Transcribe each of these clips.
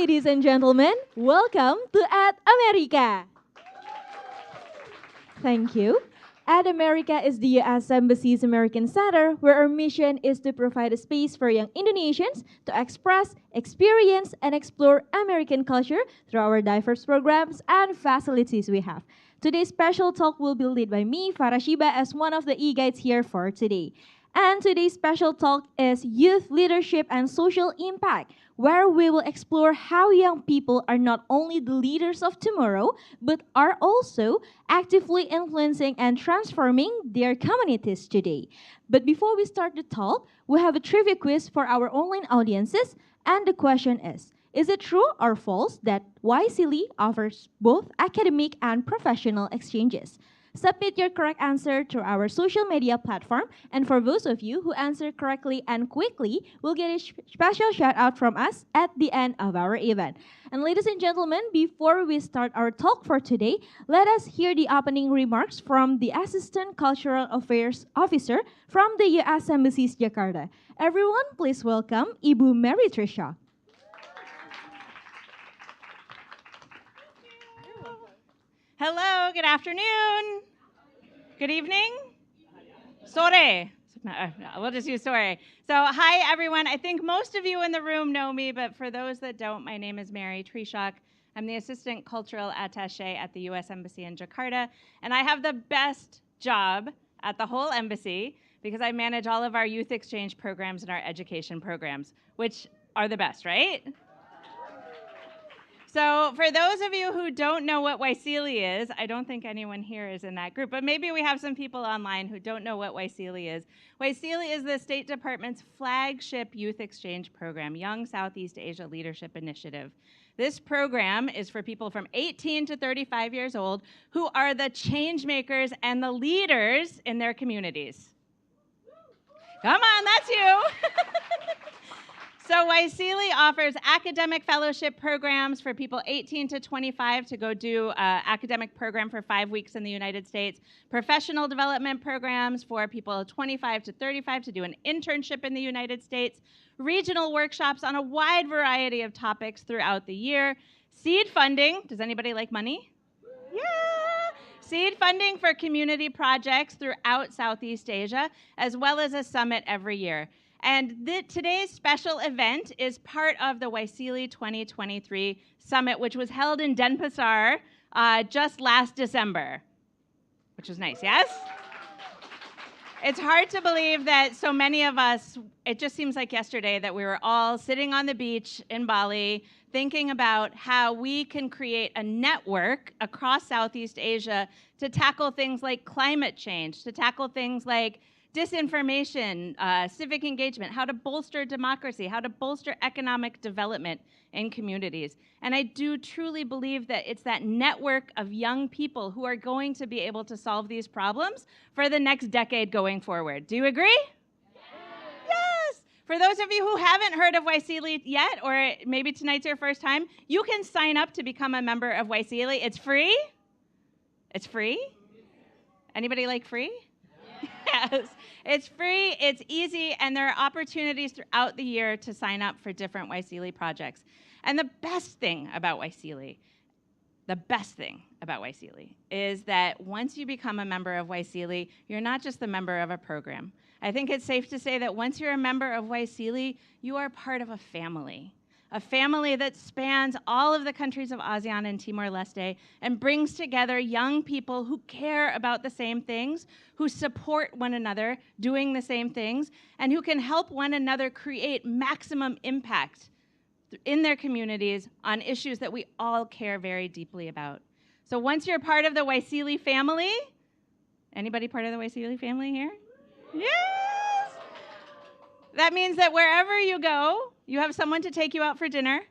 ladies and gentlemen. Welcome to At America. Thank you. At America is the U.S. Embassy's American Center, where our mission is to provide a space for young Indonesians to express, experience, and explore American culture through our diverse programs and facilities we have. Today's special talk will be led by me, Farah Shiba, as one of the e-guides here for today. And today's special talk is Youth Leadership and Social Impact, where we will explore how young people are not only the leaders of tomorrow, but are also actively influencing and transforming their communities today. But before we start the talk, we have a trivia quiz for our online audiences, and the question is it true or false that YSEALI offers both academic and professional exchanges? Submit your correct answer to our social media platform, and for those of you who answer correctly and quickly, will get a special shout out from us at the end of our event. And ladies and gentlemen, before we start our talk for today, let us hear the opening remarks from the Assistant Cultural Affairs Officer from the U.S. Embassy's Jakarta. Everyone, please welcome Ibu Mary Trisha. Hello, good afternoon, good evening, sore. No, we'll just use sore. So hi, everyone. I think most of you in the room know me, but for those that don't, my name is Mary Trishak. I'm the Assistant Cultural Attaché at the U.S. Embassy in Jakarta, and I have the best job at the whole embassy because I manage all of our youth exchange programs and our education programs, which are the best, right? So for those of you who don't know what YSEALI is, I don't think anyone here is in that group, but maybe we have some people online who don't know what YSEALI is. YSEALI is the State Department's flagship youth exchange program, Young Southeast Asia Leadership Initiative. This program is for people from 18 to 35 years old who are the change makers and the leaders in their communities. Come on, that's you. So YSEALI offers academic fellowship programs for people 18 to 25 to go do an academic program for 5 weeks in the United States, professional development programs for people 25 to 35 to do an internship in the United States, regional workshops on a wide variety of topics throughout the year, seed funding. Does anybody like money? Yeah! Seed funding for community projects throughout Southeast Asia, as well as a summit every year. And today's special event is part of the YSEALI 2023 Summit, which was held in Denpasar just last December, which was nice, yes? It's hard to believe that so many of us, it just seems like yesterday that we were all sitting on the beach in Bali thinking about how we can create a network across Southeast Asia to tackle things like climate change, to tackle things like disinformation, civic engagement, how to bolster democracy, how to bolster economic development in communities. And I do truly believe that it's that network of young people who are going to be able to solve these problems for the next decade going forward. Do you agree? Yes! For those of you who haven't heard of YSEALI yet, or maybe tonight's your first time, you can sign up to become a member of YSEALI. It's free. It's free. Anybody like free? Yes, it's free, it's easy, and there are opportunities throughout the year to sign up for different YSEALI projects. And the best thing about YSEALI is that once you become a member of YSEALI, you're not just a member of a program. I think it's safe to say that once you're a member of YSEALI, you are part of a family that spans all of the countries of ASEAN and Timor Leste and brings together young people who care about the same things, who support one another doing the same things, and who can help one another create maximum impact in their communities on issues that we all care very deeply about. So once you're part of the YSEALI family, anybody part of the YSEALI family here? Yes! That means that wherever you go, you have someone to take you out for dinner.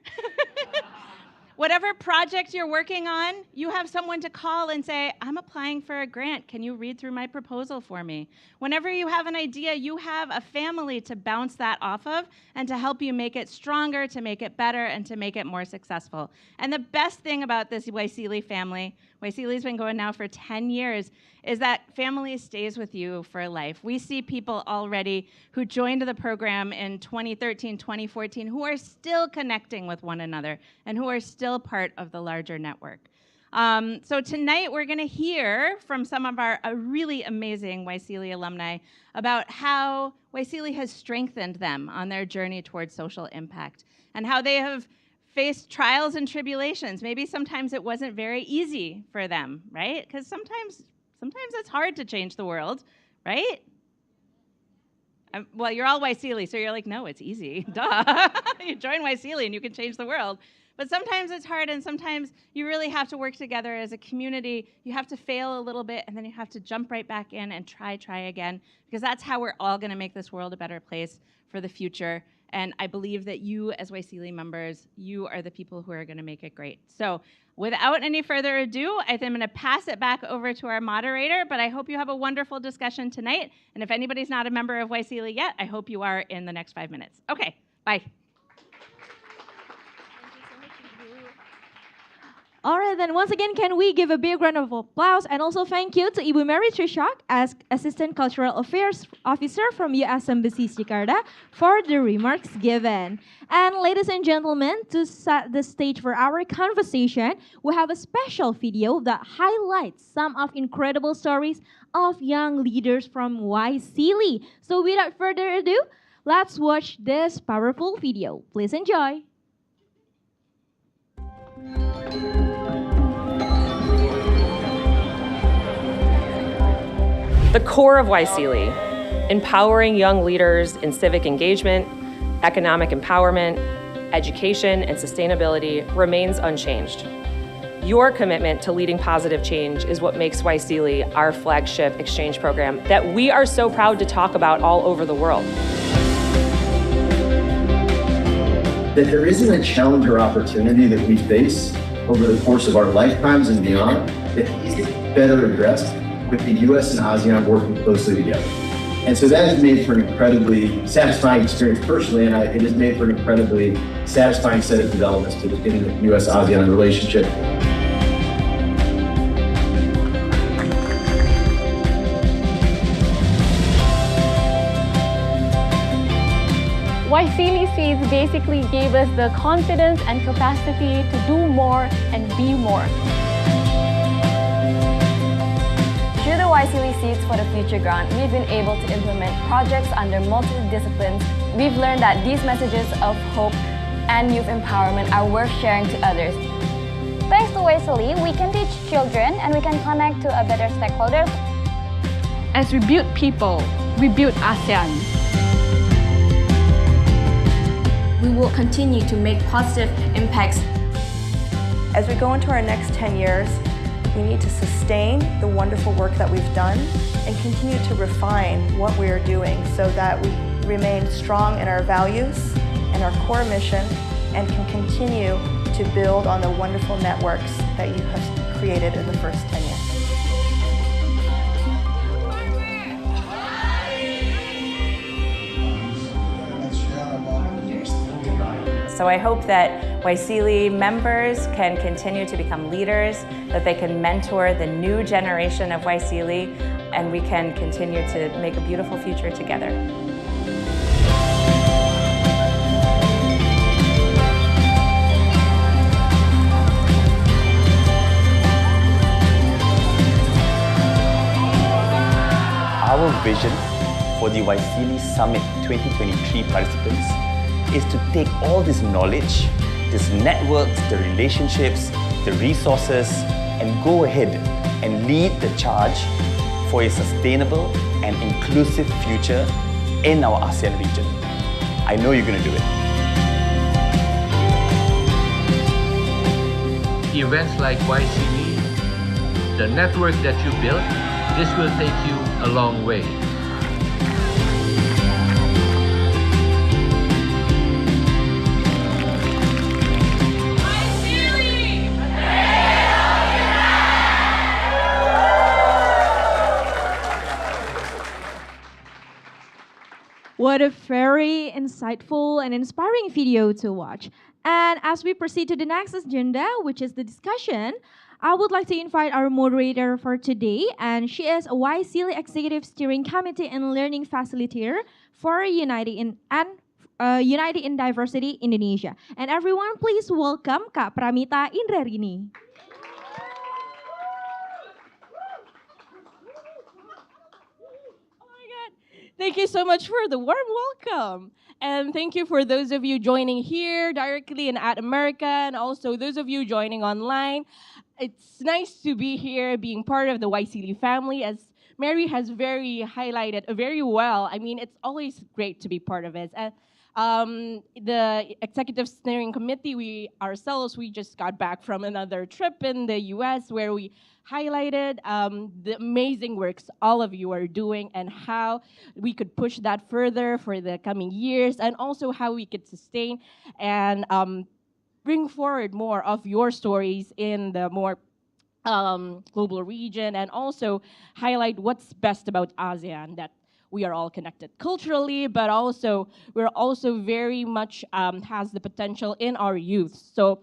Whatever project you're working on, you have someone to call and say, I'm applying for a grant. Can you read through my proposal for me? Whenever you have an idea, you have a family to bounce that off of and to help you make it stronger, to make it better, and to make it more successful. And the best thing about this YSEALI family, YSEALI's been going now for 10 years, is that family stays with you for life. We see people already who joined the program in 2013, 2014, who are still connecting with one another and who are still part of the larger network. So tonight we're going to hear from some of our really amazing YSEALI alumni about how YSEALI has strengthened them on their journey towards social impact and how they have faced trials and tribulations. Maybe sometimes it wasn't very easy for them, right? Because sometimes it's hard to change the world, right? Well, you're all YSEALI, so you're like, no, it's easy. Duh. You join YSEALI and you can change the world. But sometimes it's hard, and sometimes you really have to work together as a community. You have to fail a little bit, and then you have to jump right back in and try again, because that's how we're all going to make this world a better place for the future. And I believe that you, as YSEALI members, you are the people who are going to make it great. So without any further ado, I think I'm going to pass it back over to our moderator, but I hope you have a wonderful discussion tonight. And if anybody's not a member of YSEALI yet, I hope you are in the next 5 minutes. Okay, bye. All right, then once again, can we give a big round of applause and also thank you to Ibu Mary Trishak as Assistant Cultural Affairs Officer from U.S. Embassy Jakarta for the remarks given. And ladies and gentlemen, to set the stage for our conversation, we have a special video that highlights some of incredible stories of young leaders from YSEALI. So without further ado, let's watch this powerful video. Please enjoy. The core of YSEALI, empowering young leaders in civic engagement, economic empowerment, education, and sustainability remains unchanged. Your commitment to leading positive change is what makes YSEALI our flagship exchange program that we are so proud to talk about all over the world. That there isn't a challenge or opportunity that we face over the course of our lifetimes and beyond that is better addressed with the US and ASEAN working closely together. And so that has made for an incredibly satisfying experience personally, and it has made for an incredibly satisfying set of developments to in the US-ASEAN relationship. YSEALI Seeds basically gave us the confidence and capacity to do more and be more. Through the YSEALI Seeds for the Future grant, we've been able to implement projects under multiple disciplines. We've learned that these messages of hope and youth empowerment are worth sharing to others. Thanks to YSEALI, we can teach children and we can connect to a better stakeholders. As we build people, we build ASEAN. We will continue to make positive impacts. As we go into our next 10 years, we need to sustain the wonderful work that we've done and continue to refine what we are doing so that we remain strong in our values and our core mission and can continue to build on the wonderful networks that you have created in the first 10 years. So I hope that YSEALI members can continue to become leaders, that they can mentor the new generation of YSEALI, and we can continue to make a beautiful future together. Our vision for the YSEALI Summit 2023 participants is to take all this knowledge, these networks, the relationships, the resources, and go ahead and lead the charge for a sustainable and inclusive future in our ASEAN region. I know you're going to do it. Events like YSEALI, the network that you built, this will take you a long way. YSEALI! What a very insightful and inspiring video to watch. And as we proceed to the next agenda, which is the discussion, I would like to invite our moderator for today, and she is a YSEALI Executive Steering Committee and Learning Facilitator for United in Diversity Indonesia. And everyone, please welcome Kak Pramita Indrarini. Thank you so much for the warm welcome. And thank you for those of you joining here directly in at America, and also those of you joining online. It's nice to be here, being part of the YSEALI family, as Mary has highlighted very well. I mean, it's always great to be part of it. And the Executive Steering Committee, we just got back from another trip in the US where we highlighted the amazing works all of you are doing and how we could push that further for the coming years, and also how we could sustain and bring forward more of your stories in the more global region, and also highlight what's best about ASEAN, that we are all connected culturally, but also we're also very much has the potential in our youth. So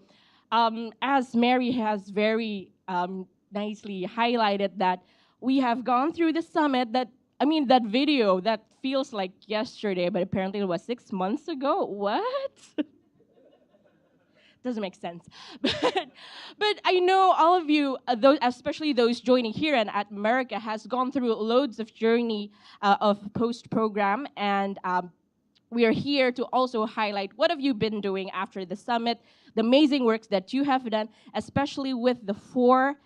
as Mary has very nicely highlighted, that we have gone through the summit, that video that feels like yesterday, but apparently it was 6 months ago. What? Doesn't make sense. But I know all of you, especially those joining here and at America, has gone through loads of journey of post-program, and we are here to also highlight what have you been doing after the summit, the amazing works that you have done, especially with the 4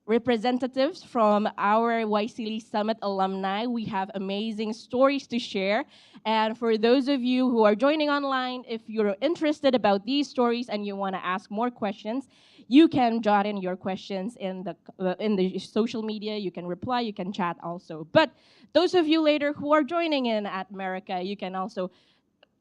representatives from our YSEALI Summit alumni. We have amazing stories to share. And for those of you who are joining online, if you're interested about these stories and you want to ask more questions, you can jot in your questions in the social media. You can reply, you can chat also. But those of you later who are joining in at America, you can also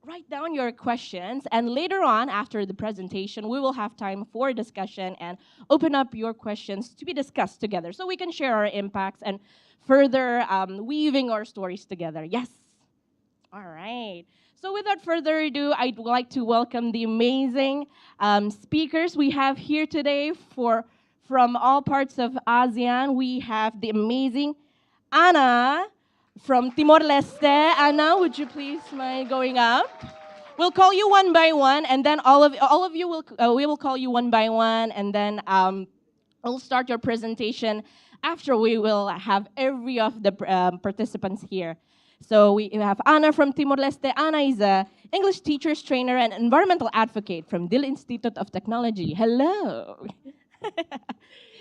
write down your questions, and later on, after the presentation, we will have time for discussion and open up your questions to be discussed together so we can share our impacts and further weaving our stories together. Yes? All right. So without further ado, I'd like to welcome the amazing speakers we have here today from all parts of ASEAN. We have the amazing Anna from Timor Leste. Anna, would you please mind going up? We'll call you one by one, and then all of you we will call you one by one, and then we'll start your presentation after we will have every of the participants here. So we have Anna from Timor Leste. Anna is a English teacher's trainer and environmental advocate from Dulce Institute of Technology. Hello.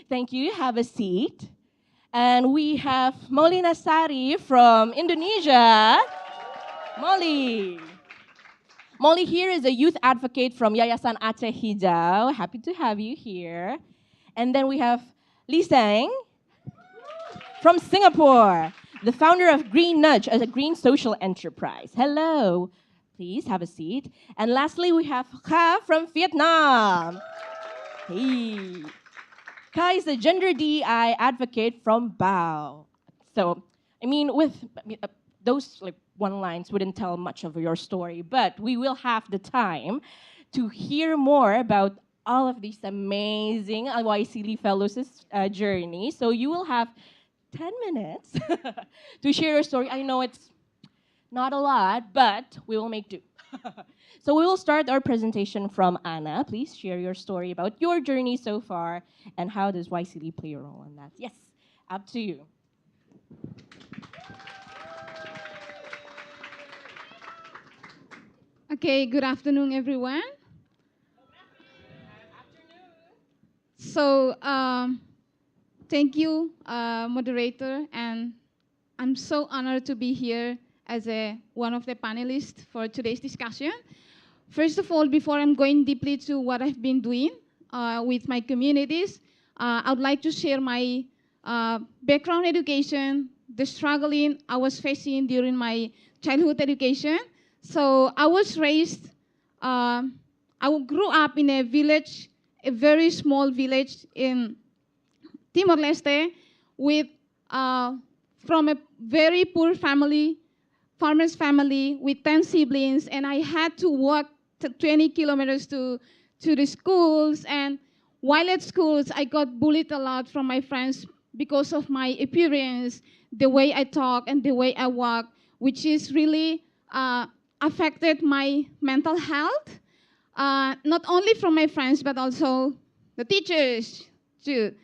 Thank you. Have a seat. And we have Maulina Sari from Indonesia. Molly here is a youth advocate from Yayasan Aceh Hijau. Happy to have you here. And then we have Seng from Singapore, the founder of Green Nudge, as a green social enterprise. Hello. Please have a seat. And lastly, we have Khanh from Vietnam. Hey. Khanh is a gender DEI advocate from Bao. So, those one lines wouldn't tell much of your story, but we will have the time to hear more about all of these amazing YSEALI Fellows' journey. So you will have 10 minutes to share your story. I know it's not a lot, but we will make do. So we will start our presentation from Anna. Please share your story about your journey so far and how does YSEALI play a role in that. Yes, up to you. Okay, good afternoon, everyone. So, thank you, moderator, and I'm so honored to be here as one of the panelists for today's discussion. First of all, before I'm going deeply to what I've been doing with my communities, I would like to share my background education, the struggling I was facing during my childhood education. So I was raised, I grew up in a village, a very small village in Timor-Leste, with from a very poor family farmer's family with 10 siblings, and I had to walk 20 kilometers to the schools. And while at schools, I got bullied a lot from my friends because of my appearance, the way I talk, and the way I walk, which is really affected my mental health, not only from my friends, but also the teachers, too.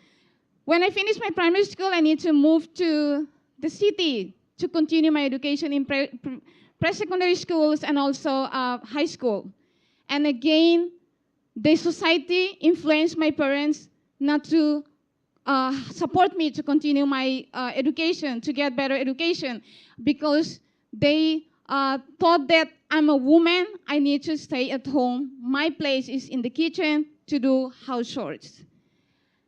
When I finished my primary school, I need to move to the city to continue my education in pre-secondary schools and also high school. And again, the society influenced my parents not to support me to continue my education, to get better education, because they thought that I'm a woman, I need to stay at home. My place is in the kitchen to do house chores.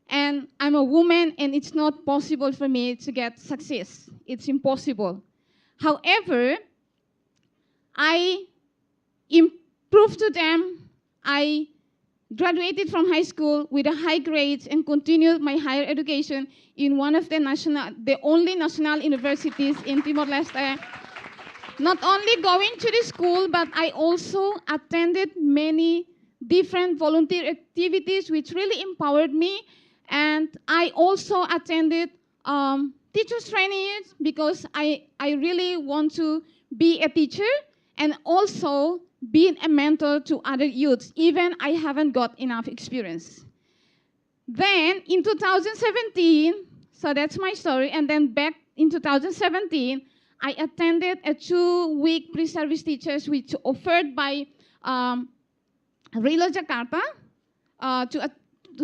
And I'm a woman, and it's not possible for me to get success. It's impossible. However, I improved to them. I graduated from high school with a high grades and continued my higher education in one of the only national universities in Timor-Leste. Not only going to the school, but I also attended many different volunteer activities which really empowered me. And I also attended teachers trainings because I really want to be a teacher and also being a mentor to other youths, even I haven't got enough experience. Then in 2017, so that's my story, and then back in 2017, I attended a 2-week pre-service teachers which offered by Rilo Jakarta to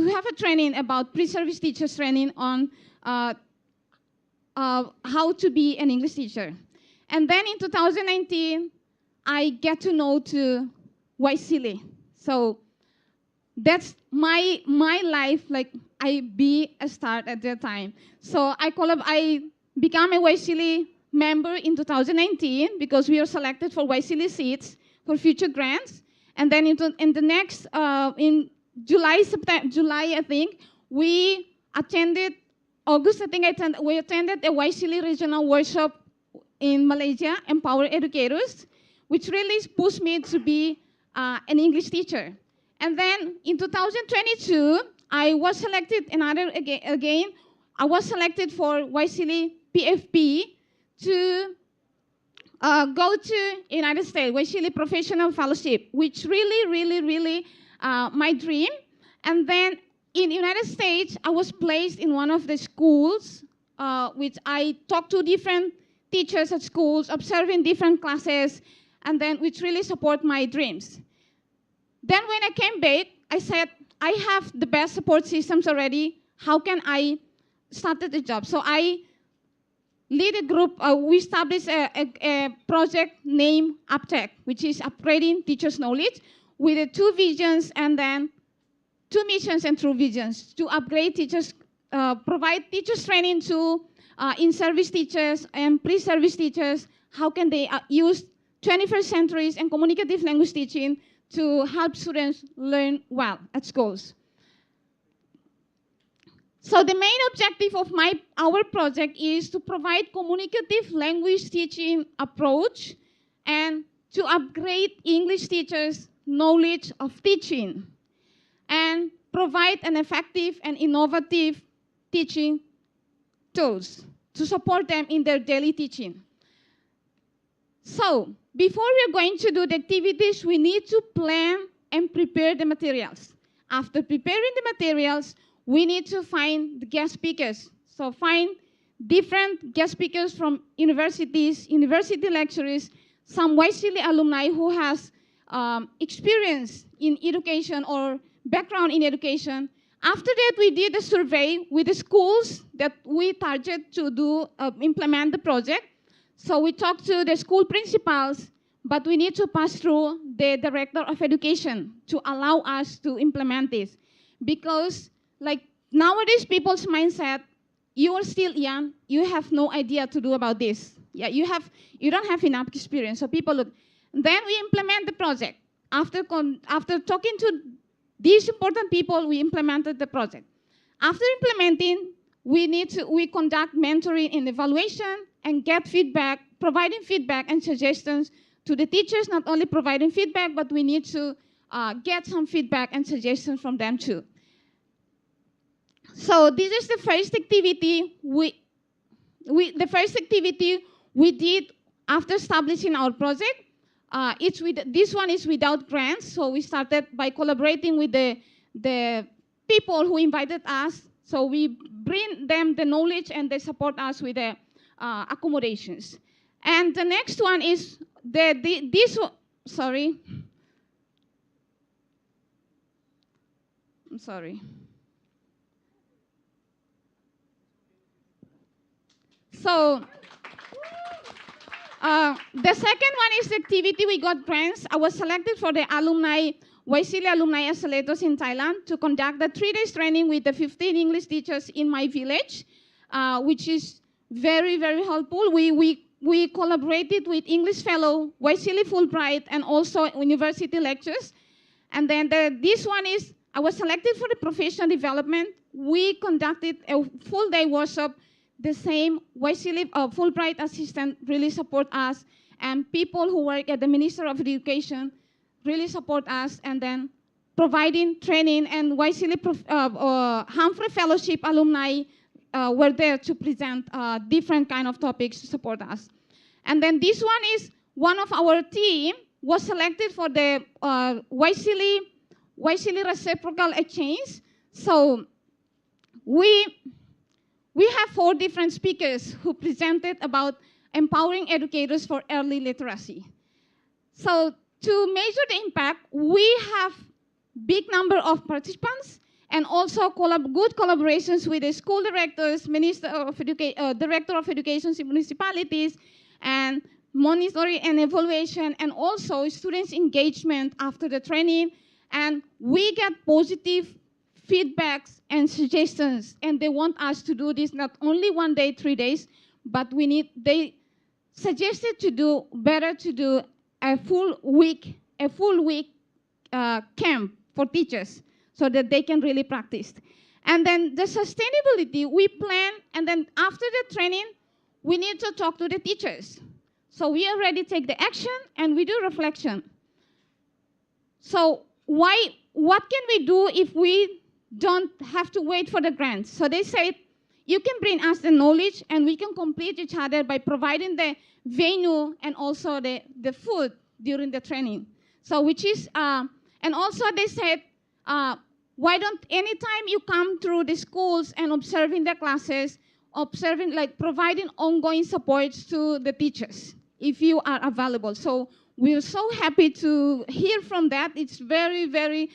have a training about pre-service teachers training on how to be an English teacher. And then in 2019, I get to know to YSEALI. So that's my life, like I be a start at that time. So I became a YSEALI member in 2019 because we were selected for YSEALI seats for future grants. And then in the next, in July, I think, we attended, August, I think we attended a YSEALI regional workshop in Malaysia, Empower Educators, which really pushed me to be an English teacher. And then in 2022, I was selected again, I was selected for YSEALI PFP to go to United States, YSEALI Professional Fellowship, which really my dream. And then in United States, I was placed in one of the schools, which I talked to different teachers at schools, observing different classes, and then which really support my dreams. Then when I came back, I said, I have the best support systems already. How can I start the job? So I lead a group. We established a project named UpTech, which is upgrading teachers' knowledge, with 2 visions and then 2 missions and 2 visions to upgrade teachers, provide teachers training to in-service teachers and pre-service teachers. How can they use 21st centuries and communicative language teaching to help students learn well at schools? So the main objective of our project is to provide communicative language teaching approach and to upgrade English teachers' knowledge of teaching and provide an effective and innovative teaching tools to support them in their daily teaching. So before we're going to do the activities, we need to plan and prepare the materials. After preparing the materials, we need to find the guest speakers. So find different guest speakers from universities, university lecturers, some YSEALI alumni who has experience in education or background in education. After that, we did a survey with the schools that we target to do implement the project. So we talked to the school principals, but we need to pass through the director of education to allow us to implement this. Because like nowadays people's mindset, you are still young, you have no idea to do about this. Yeah, you don't have enough experience. So people look. Then we implement the project. After talking to these important people, we implemented the project. After implementing, we conduct mentoring and evaluation, and get feedback, providing feedback and suggestions to the teachers, not only providing feedback, but we need to get some feedback and suggestions from them too. So this is the first activity we did after establishing our project. This one is without grants, so we started by collaborating with the people who invited us. So we bring them the knowledge and they support us with the accommodations. And the next one is sorry. I'm sorry. So the second one is the activity we got grants. I was selected for the alumni, YSEALI Alumni Accelerators in Thailand to conduct the 3 days training with the 15 English teachers in my village, which is very, very helpful. We collaborated with English Fellow, YSEALI Fulbright, and also university lectures. And then this one is, I was selected for the professional development. We conducted a full day workshop. The same YSEALI Fulbright assistant really support us, and people who work at the Minister of Education really support us, and then providing training, and YSEALI Humphrey Fellowship alumni were there to present different kind of topics to support us. And then this one is one of our team was selected for the YSEALI Reciprocal Exchange. So we have 4 different speakers who presented about empowering educators for early literacy. So to measure the impact, we have big number of participants and also good collaborations with the school directors, Director of Education in municipalities, and monitoring and evaluation, and also students' engagement after the training. And we get positive feedbacks and suggestions, and they want us to do this not only 1 day, 3 days, but they suggested to do a full week camp for teachers so that they can really practice. And then the sustainability, we plan, and then after the training, we need to talk to the teachers. So we already take the action and we do reflection. So what can we do if we don't have to wait for the grants? So they said, you can bring us the knowledge and we can complete each other by providing the venue and also the food during the training. So which is, and also they said, why don't, anytime you come through the schools and observing the classes, providing ongoing supports to the teachers if you are available. So we're so happy to hear from that. It's very, very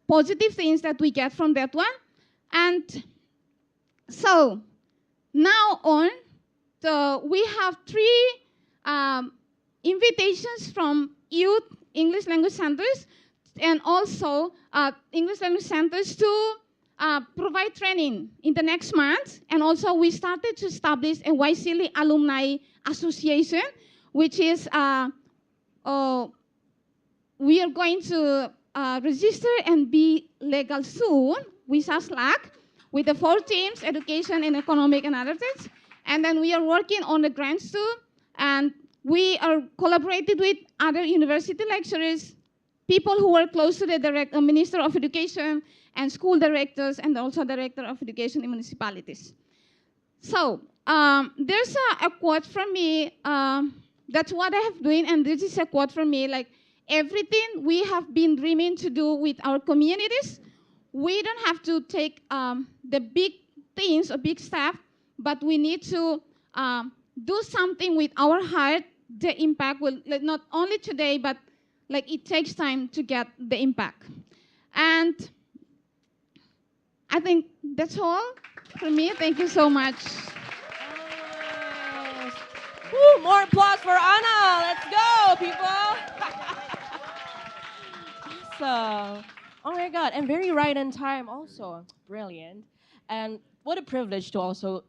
positive things that we get from that one. And so now on, we have 3 invitations from youth English language centers and also English language centers to provide training in the next month. And also we started to establish a YSEALI Alumni Association, which is, we are going to register and be legal soon with SLAC, with the 4 teams, education and economic and other things. And then we are working on the grants too. And we are collaborated with other university lecturers, people who are close to the Minister of Education and school directors and also Director of Education in municipalities. So there's a quote from me, that's what I have doing, and this is a quote from me, like everything we have been dreaming to do with our communities, we don't have to take the big things or big stuff, but we need to do something with our heart. The impact will, not only today, but it takes time to get the impact. And I think that's all for me. Thank you so much. Woo, more applause for Anna. Let's go, people. Awesome. Oh my God, and very right in time also. Brilliant. And what a privilege to also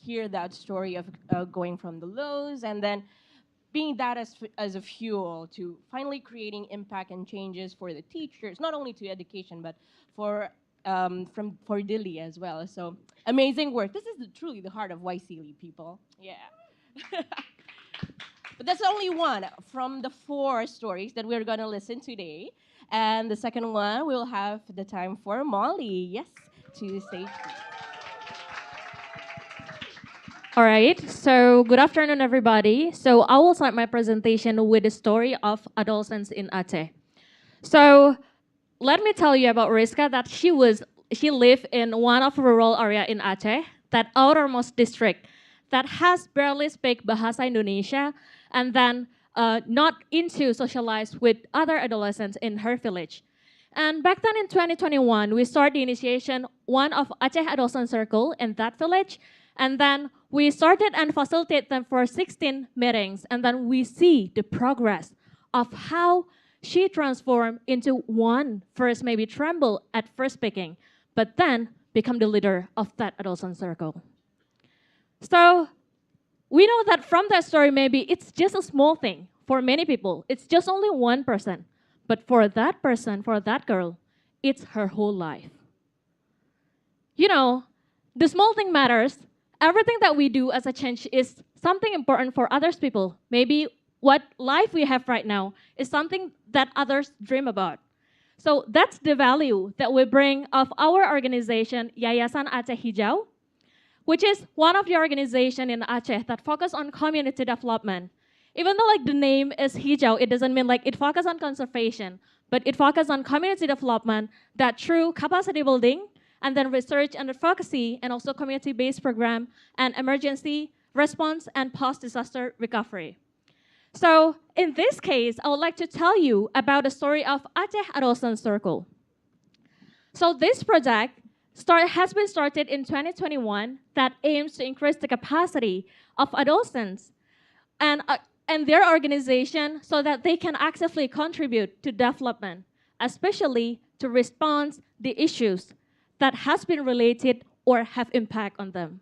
hear that story of going from the lows and then being that as a fuel to finally creating impact and changes for the teachers, not only to education, but for for Dili as well. So amazing work. This is truly the heart of YSEALI, people. Yeah. But that's only one from the 4 stories that we're going to listen today. And the second one, we'll have the time for Molly. Yes, to stage. All right, so good afternoon, everybody. So I will start my presentation with the story of adolescents in Aceh. So let me tell you about Rizka, that she lived in one of the rural area in Aceh, that outermost district, that has barely speak Bahasa Indonesia, and then not into socialize with other adolescents in her village. And back then in 2021, we started the initiation one of Aceh Adolescent Circle in that village, and then we started and facilitate them for 16 meetings, and then we see the progress of how she transformed into one, first maybe tremble at first speaking, but then become the leader of that adolescent circle. So we know that from that story, maybe it's just a small thing for many people. It's just only one person. But for that person, for that girl, it's her whole life. You know, the small thing matters. Everything that we do as a change is something important for others people. Maybe what life we have right now is something that others dream about. So that's the value that we bring of our organization, Yayasan Aceh Hijau, which is one of the organizations in Aceh that focus on community development. Even though like the name is Hijau, it doesn't mean like it focuses on conservation, but it focuses on community development that through capacity building, and then research and advocacy, and also community-based program, and emergency response and post-disaster recovery. So in this case, I would like to tell you about the story of Aceh Adolescent Circle. So this project has been started in 2021 that aims to increase the capacity of adolescents and their organization so that they can actively contribute to development, especially to respond to the issues that has been related or have impact on them.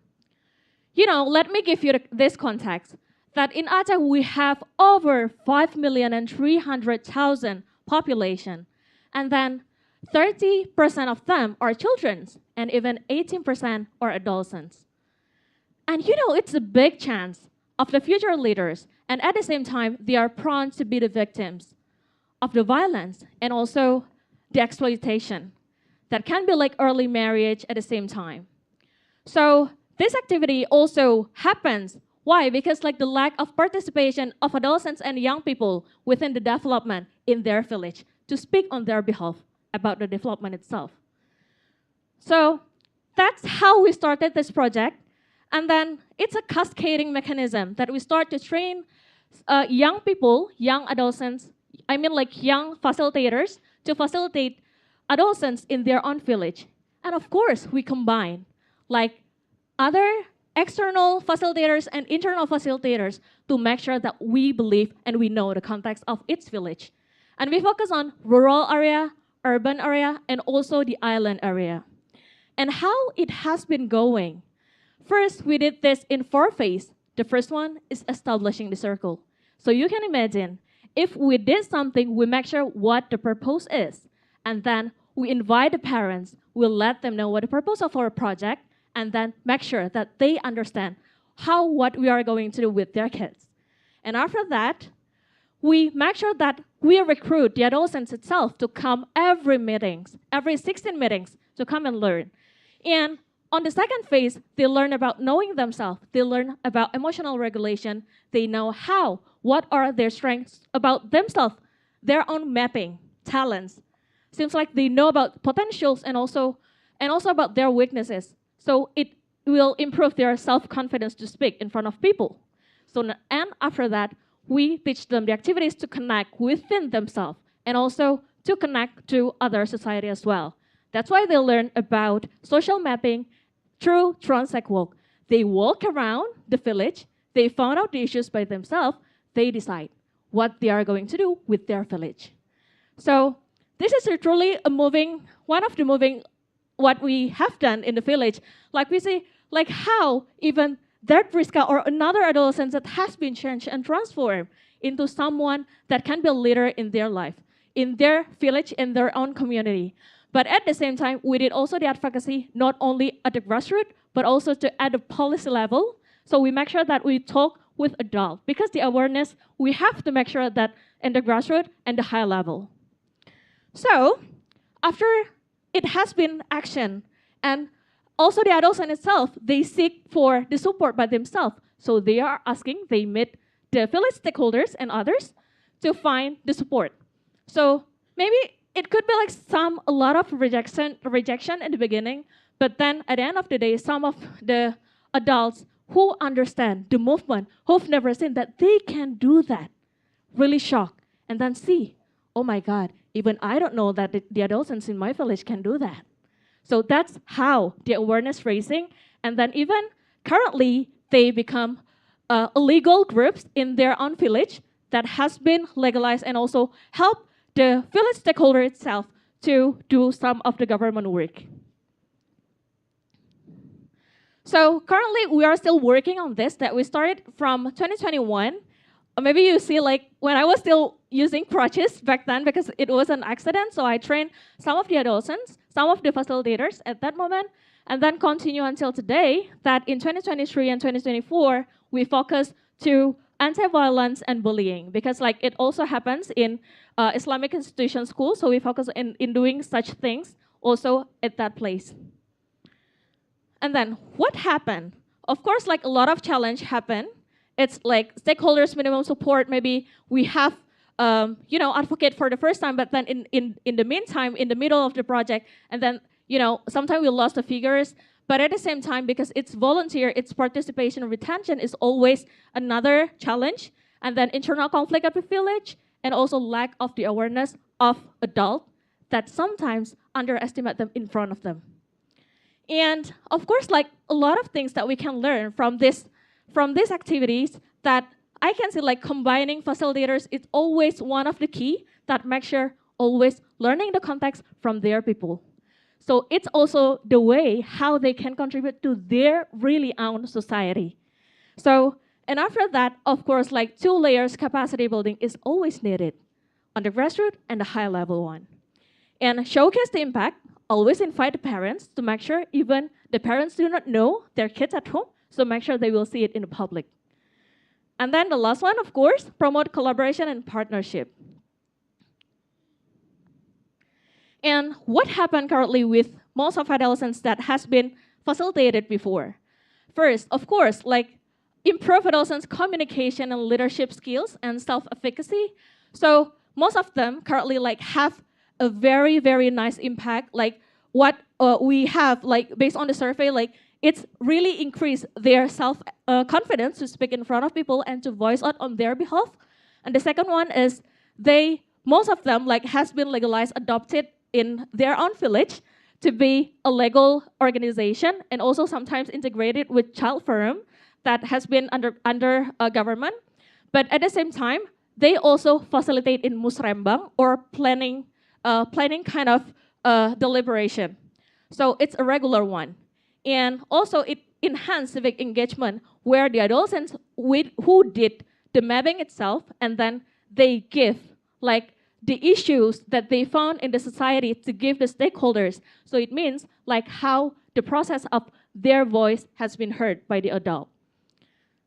You know, let me give you this context, that in Aceh we have over 5,300,000 population, and then 30% of them are children, and even 18% are adolescents. And you know, it's a big chance of the future leaders, and at the same time, they are prone to be the victims of the violence and also the exploitation that can be like early marriage at the same time. So this activity also happens. Why? Because like the lack of participation of adolescents and young people within the development in their village to speak on their behalf about the development itself. So that's how we started this project. And then it's a cascading mechanism that we start to train young people, young adolescents, I mean like young facilitators to facilitate adolescents in their own village. And of course, we combine like other external facilitators and internal facilitators to make sure that we believe and we know the context of each village. And we focus on rural area, urban area, and also the island area. And how it has been going. First, we did this in 4 phases. The first one is establishing the circle. So you can imagine, if we did something, we make sure what the purpose is. And then we invite the parents, we'll let them know what the purpose of our project, and then make sure that they understand what we are going to do with their kids. And after that, we make sure that we recruit the adolescents itself to come every 16 meetings to come and learn. And on the second phase, they learn about knowing themselves. They learn about emotional regulation. They know what are their strengths about themselves, their own mapping, talents. Seems like they know about potentials and also about their weaknesses. So it will improve their self-confidence to speak in front of people. And after that, we teach them the activities to connect within themselves and also to connect to other society as well. That's why they learn about social mapping through transect walk. They walk around the village, they found out the issues by themselves, they decide what they are going to do with their village. So this is truly one of the moving what we have done in the village. Like we see, like how even that Rizka or another adolescent that has been changed and transformed into someone that can be a leader in their life, in their village, in their own community. But at the same time, we did also the advocacy not only at the grassroots, but also at the policy level. So we make sure that we talk with adults, because the awareness, we have to make sure that in the grassroots and the high level. So after it has been action, and also the adolescent itself, they seek for the support by themselves. So they are asking, they meet the village stakeholders and others to find the support. So maybe it could be like a lot of rejection in the beginning, but then at the end of the day, some of the adults who understand the movement, who've never seen that they can do that, really shocked, and then see, oh my God, even I don't know that the adolescents in my village can do that. So that's how the awareness raising, and then even currently they become illegal groups in their own village that has been legalized, and also help the village stakeholder itself to do some of the government work. So currently we are still working on this, that we started from 2021. Or maybe you see like when I was still using crutches back then, because it was an accident, so I trained some of the adolescents, some of the facilitators at that moment, and then continue until today, that in 2023 and 2024, we focus to anti-violence and bullying, because like it also happens in Islamic institution schools, so we focus in doing such things also at that place. And then what happened? Of course, like a lot of challenge happened. It's like stakeholders minimum support. Maybe we have, advocate for the first time, but then in the meantime, in the middle of the project, and then, sometimes we lost the figures. But at the same time, because it's volunteer, its participation and retention is always another challenge. And then internal conflict at the village, and also lack of the awareness of adults that sometimes underestimate them in front of them. And of course, like a lot of things that we can learn from these activities, that I can see like combining facilitators is always one of the key that makes sure always learning the context from their people. So it's also the way how they can contribute to their really own society. So, and after that, of course, like 2 layers capacity building is always needed on the grassroots and the high level one. And showcase the impact, always invite the parents to make sure even the parents do not know their kids at home, so make sure they will see it in the public. And then the last one, of course, promote collaboration and partnership. And what happened currently with most of adolescents that has been facilitated before? First, of course, like improve adolescents' communication and leadership skills and self-efficacy. So most of them currently like have a very, very nice impact. Like what we have, like based on the survey, like it's really increased their self-confidence to speak in front of people and to voice out on their behalf. And the second one is most of them like has been legalized, adopted in their own village to be a legal organization, and also sometimes integrated with child forum that has been under government. But at the same time, they also facilitate in musrembang, or planning kind of deliberation. So it's a regular one. And also it enhanced civic engagement, where the adolescents who did the mapping itself, and then they give like the issues that they found in the society to give the stakeholders. So it means like how the process of their voice has been heard by the adult.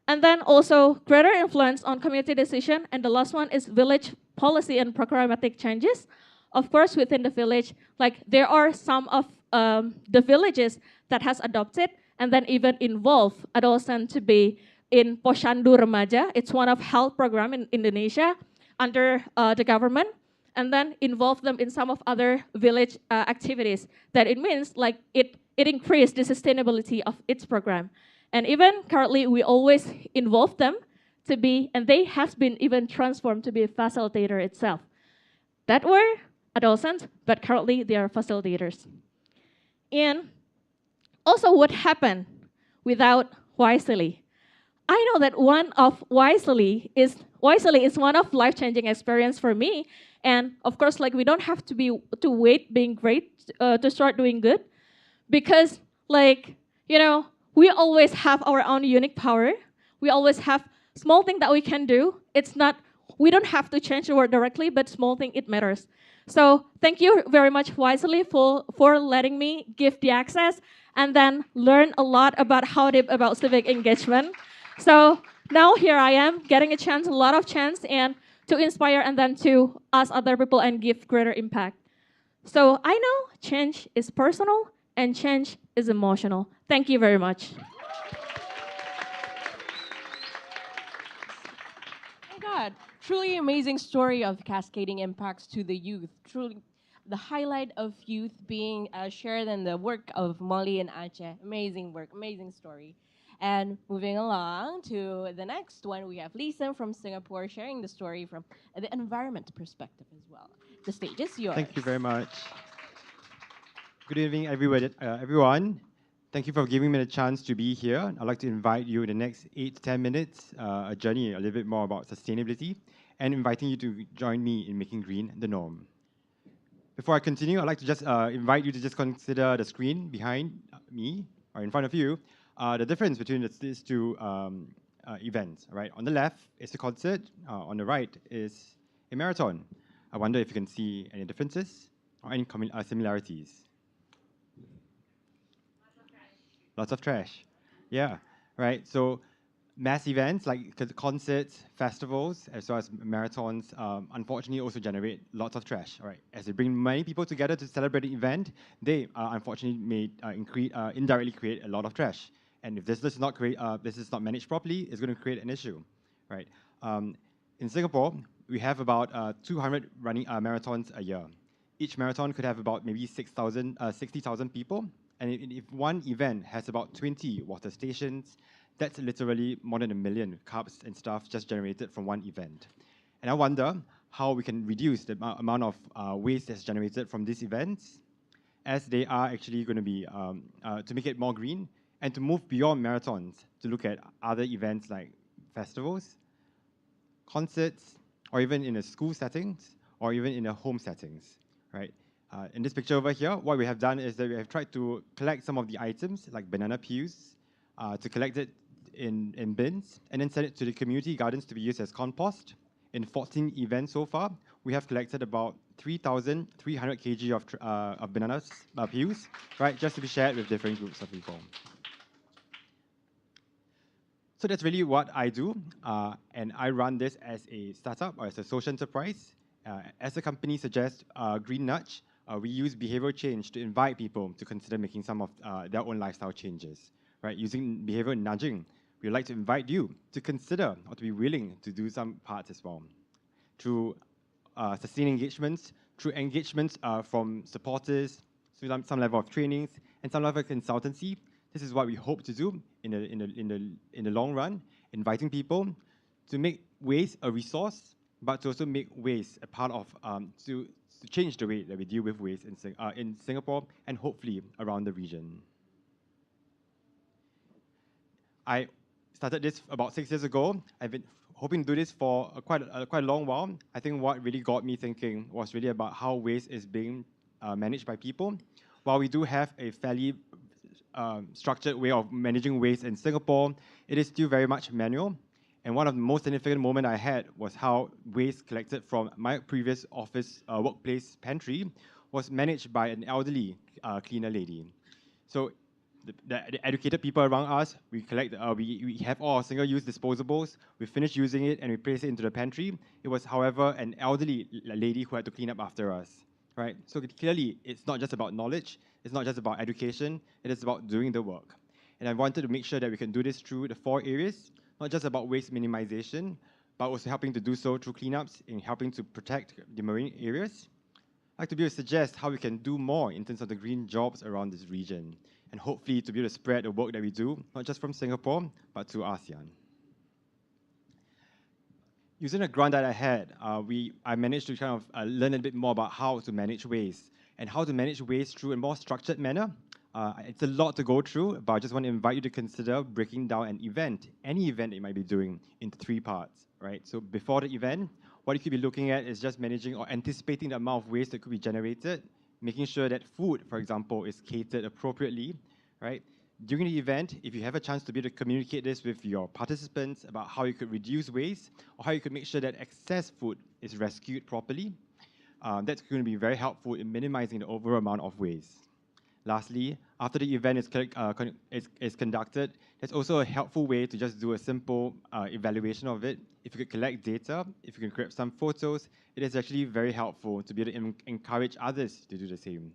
And then also greater influence on community decision. And the last one is village policy and programmatic changes. Of course, within the village, like there are some of the villages that has adopted and then even involve adolescents to be in Posyandu Remaja. It's one of health program in Indonesia under the government, and then involve them in some of other village activities. That it means like it increased the sustainability of its program. And even currently, we always involve them to be, and they has been even transformed to be a facilitator itself. That were adolescents, but currently they are facilitators. And also what happened without YSEALI? I know that one of YSEALI is one of life-changing experience for me. And of course, like we don't have to wait being great to start doing good, because like, we always have our own unique power. We always have small thing that we can do. It's not we don't have to change the world directly, but small thing, it matters. So thank you very much, YSEALI, for letting me give the access and then learn a lot about how deep about civic engagement. So now here I am getting a lot of chance, and to inspire and then to ask other people and give greater impact. So I know change is personal and change is emotional. Thank you very much. Oh my God, truly amazing story of cascading impacts to the youth. Truly, the highlight of youth being shared in the work of Molly and Aceh. Amazing work, amazing story. And moving along to the next one, we have Lisa from Singapore sharing the story from the environment perspective as well. The stage is yours. Thank you very much. Good evening, everyone. Thank you for giving me the chance to be here. I'd like to invite you in the next 8 to 10 minutes, a journey a little bit more about sustainability, and inviting you to join me in making green the norm. Before I continue, I'd like to just invite you to just consider the screen behind me, or in front of you, the difference between these two events. Right? On the left is a concert, on the right is a marathon. I wonder if you can see any differences or any similarities. Lots of trash. Yeah, right. So mass events like concerts, festivals, as well as marathons, unfortunately also generate lots of trash. Right, as they bring many people together to celebrate an event, they unfortunately may indirectly create a lot of trash. And if this is not managed properly, it's going to create an issue. Right. In Singapore, we have about 200 running marathons a year. Each marathon could have about maybe 60,000 people. And if one event has about 20 water stations, that's literally more than 1 million cups and stuff just generated from one event. And I wonder how we can reduce the amount of waste that's generated from these events, as they are actually going to be, to make it more green, and to move beyond marathons to look at other events like festivals, concerts, or even in a school settings, or even in a home settings, right? In this picture over here, what we have done is that we have tried to collect some of the items, like banana peels, to collect it in bins, and then send it to the community gardens to be used as compost. In 14 events so far, we have collected about 3,300 kg of banana peels, right, just to be shared with different groups of people. So that's really what I do, and I run this as a startup or as a social enterprise. As the company suggests, Green Nudge, we use behavioral change to invite people to consider making some of their own lifestyle changes. Right? Using behavioral nudging, we would like to invite you to consider or to be willing to do some parts as well. Through sustained engagements, through engagements from supporters, through some level of trainings, and some level of consultancy, this is what we hope to do in the long run, inviting people to make waste a resource, but to also make waste a part of, to change the way that we deal with waste in Singapore and hopefully around the region. I started this about 6 years ago. I've been hoping to do this for quite a long while. I think what really got me thinking was really about how waste is being managed by people. While we do have a fairly structured way of managing waste in Singapore, it is still very much manual. And one of the most significant moments I had was how waste collected from my previous office workplace pantry was managed by an elderly cleaner lady. So the educated people around us, we collect, we have all our single-use disposables, we finish using it and we place it into the pantry. It was, however, an elderly lady who had to clean up after us. Right? So clearly, it's not just about knowledge, it's not just about education, it is about doing the work. And I wanted to make sure that we can do this through the 4 areas, not just about waste minimization, but also helping to do so through cleanups and helping to protect the marine areas. I'd like to be able to suggest how we can do more in terms of the green jobs around this region, and hopefully to be able to spread the work that we do, not just from Singapore, but to ASEAN. Using a grant that I had, I managed to kind of learn a bit more about how to manage waste, and how to manage waste through a more structured manner. It's a lot to go through, but I just want to invite you to consider breaking down an event, any event that you might be doing, into 3 parts, right? So before the event, what you could be looking at is just managing or anticipating the amount of waste that could be generated, making sure that food, for example, is catered appropriately, right? During the event, if you have a chance to be able to communicate this with your participants about how you could reduce waste or how you could make sure that excess food is rescued properly, that's going to be very helpful in minimizing the overall amount of waste. Lastly, after the event is conducted, there's also a helpful way to just do a simple evaluation of it. If you could collect data, if you can grab some photos, it is actually very helpful to be able to encourage others to do the same,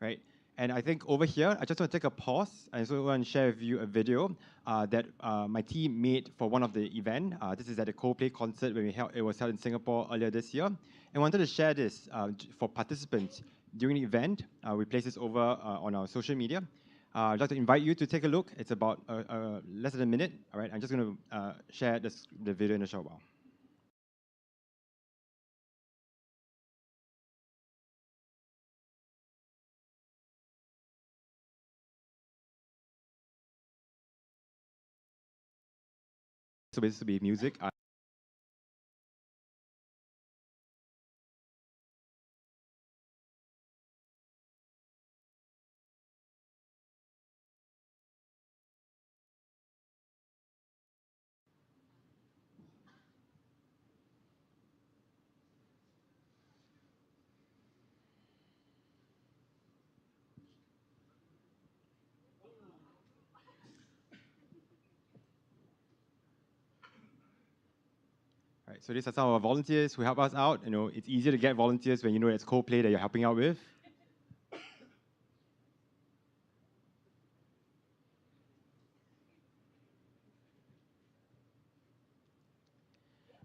right? And I think over here, I just want to take a pause. I also want to share with you a video that my team made for one of the event. This is at a Coldplay concert when it was held in Singapore earlier this year. And I wanted to share this for participants during the event. We placed this over on our social media. I'd like to invite you to take a look. It's about less than a minute. All right, I'm just going to share the video in a short while. So this will be music. Right, so these are some of our volunteers who help us out. You know, it's easier to get volunteers when you know it's Coldplay that you're helping out with.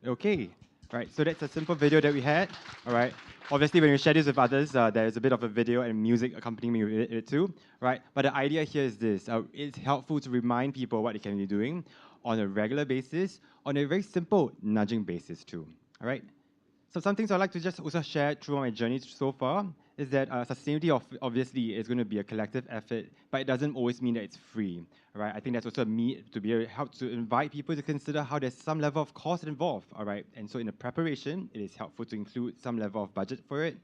Okay, right, so that's a simple video that we had, all right? Obviously, when you share this with others, there's a bit of a video and music accompanying it too, right? But the idea here is this, it's helpful to remind people what they can be doing on a regular basis, on a very simple nudging basis too, all right? So some things I'd like to just also share through my journey so far is that sustainability obviously is going to be a collective effort, but it doesn't always mean that it's free, right? I think that's also me to be able to help to invite people to consider how there's some level of cost involved, all right? And so in the preparation, it is helpful to include some level of budget for it.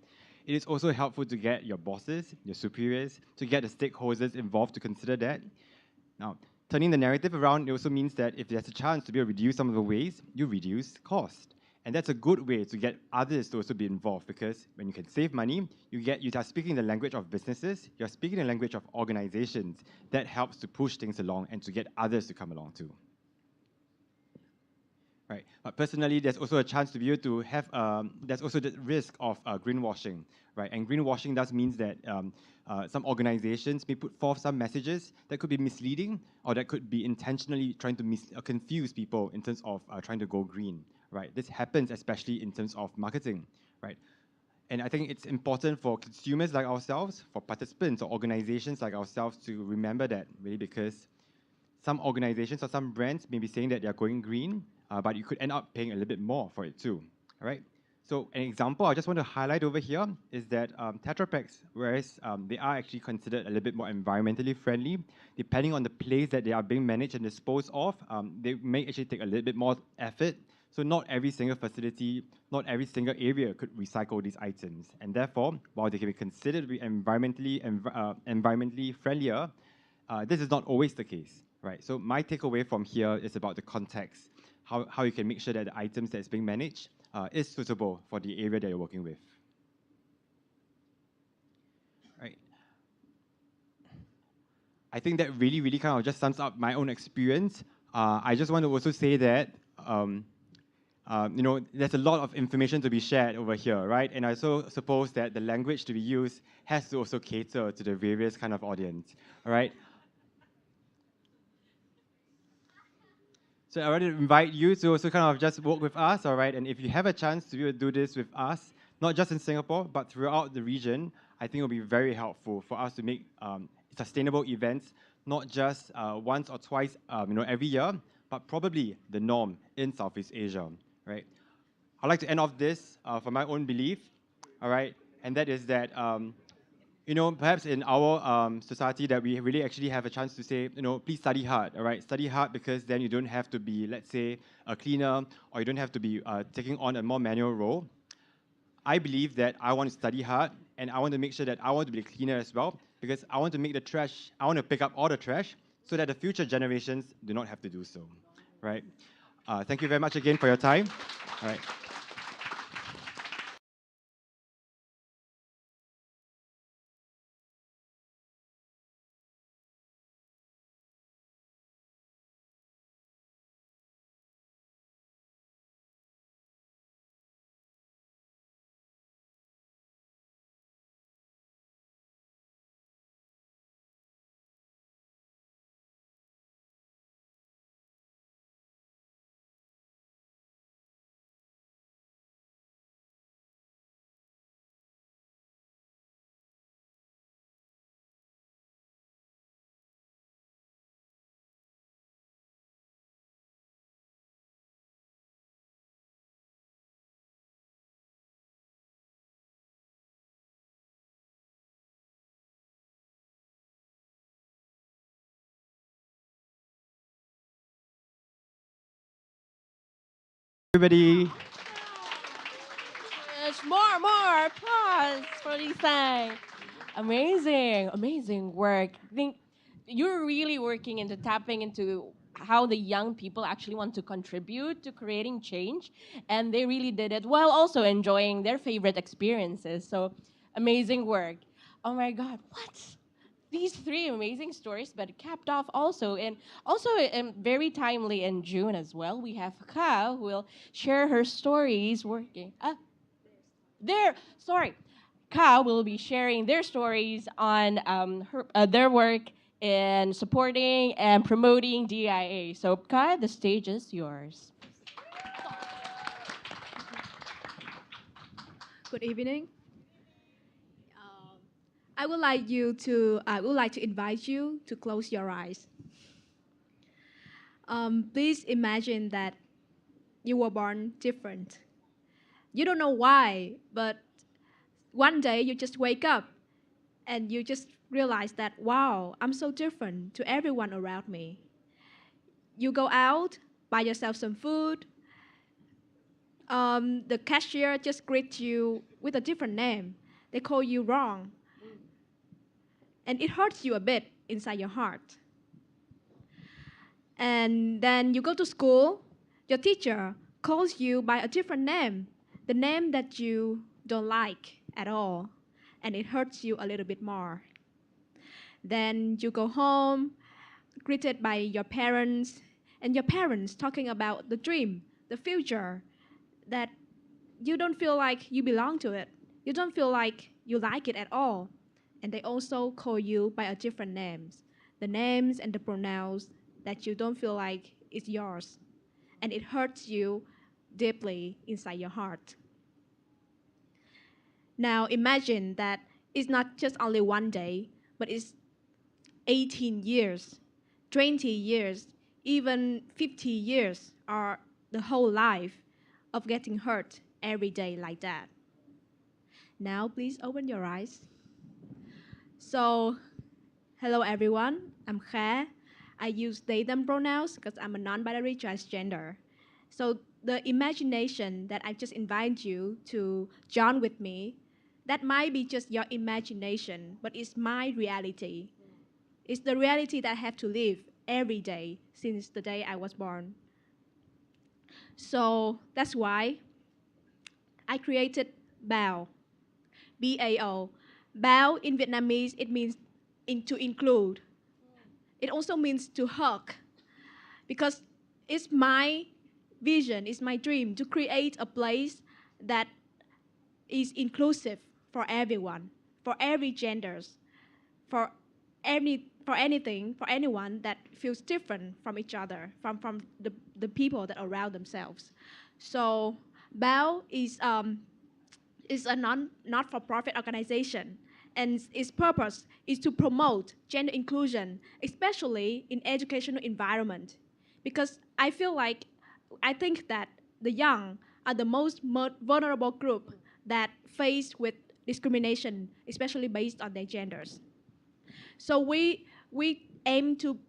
It is also helpful to get your bosses, your superiors, to get the stakeholders involved to consider that. Now, turning the narrative around, it also means that if there's a chance to be able to reduce some of the waste, you reduce cost. And that's a good way to get others to also be involved, because when you can save money, you are speaking the language of businesses, you're speaking the language of organizations. That helps to push things along and to get others to come along too. Right. But personally, there's also a chance to be able to have, there's also the risk of greenwashing, right? And greenwashing does mean that some organizations may put forth some messages that could be misleading, or that could be intentionally trying to confuse people in terms of trying to go green, right? This happens especially in terms of marketing, right? And I think it's important for consumers like ourselves, for participants or organizations like ourselves to remember that, really, because some organizations or some brands may be saying that they're going green, but you could end up paying a little bit more for it too, all right? So an example I just want to highlight over here is that Tetra Paks, whereas they are actually considered a little bit more environmentally friendly, depending on the place that they are being managed and disposed of, they may actually take a little bit more effort. So not every single facility, not every single area could recycle these items. And therefore, while they can be considered to be environmentally friendlier, this is not always the case, right? So my takeaway from here is about the context, how you can make sure that the items that's being managed is suitable for the area that you're working with. Right. I think that really, really kind of just sums up my own experience. I just want to also say that you know, there's a lot of information to be shared over here, right? And I also suppose that the language to be used has to also cater to the various kind of audience, all right? So I want to invite you to also kind of just work with us, all right? And if you have a chance to be able to do this with us, not just in Singapore, but throughout the region, I think it'll be very helpful for us to make sustainable events, not just once or twice, you know, every year, but probably the norm in Southeast Asia, right? I'd like to end off this for my own belief, all right? And that is that you know, perhaps in our society that we really actually have a chance to say, you know, please study hard, all right? Study hard, because then you don't have to be, let's say, a cleaner, or you don't have to be taking on a more manual role. I believe that I want to study hard, and I want to make sure that I want to be a cleaner as well, because I want to make the trash, I want to pick up all the trash, so that the future generations do not have to do so, right? Thank you very much again for your time. All right. Everybody. More applause for Seng. Amazing, amazing work. I think you're really working into tapping into how the young people actually want to contribute to creating change, and they really did it while also enjoying their favorite experiences. So, amazing work. Oh my God, what? These three amazing stories, but capped off also, and also very timely in June as well. We have Ka who will share her stories working. Ka will be sharing their stories on their work in supporting and promoting DIA. So, Ka, the stage is yours. Good evening. I would like to invite you to close your eyes. Please imagine that you were born different. You don't know why, but one day you just wake up and you just realize that, wow, I'm so different to everyone around me. You go out, buy yourself some food. The cashier just greets you with a different name. They call you wrong. And it hurts you a bit inside your heart. And then you go to school, your teacher calls you by a different name, the name that you don't like at all, and it hurts you a little bit more. Then you go home, greeted by your parents, and your parents talking about the dream, the future, that you don't feel like you belong to it. You don't feel like you like it at all. And they also call you by a different names, the names and the pronouns that you don't feel like is yours. And it hurts you deeply inside your heart. Now imagine that it's not just only one day, but it's 18 years, 20 years, even 50 years, or the whole life of getting hurt every day like that. Now please open your eyes. So, hello everyone, I'm Khanh. I use they, them pronouns because I'm a non-binary transgender. So the imagination that I just invite you to join with me, that might be just your imagination, but it's my reality. It's the reality that I have to live every day since the day I was born. So that's why I created BAO, B-A-O. BAO in Vietnamese, it means to include. It also means to hug, because it's my vision, it's my dream to create a place that is inclusive for everyone, for every genders, for anything, for anyone that feels different from each other, from the people that are around themselves. So BAO is a not-for-profit organization, and its purpose is to promote gender inclusion, especially in educational environment. Because I think that the young are the most vulnerable group that face with discrimination, especially based on their genders. So we aim to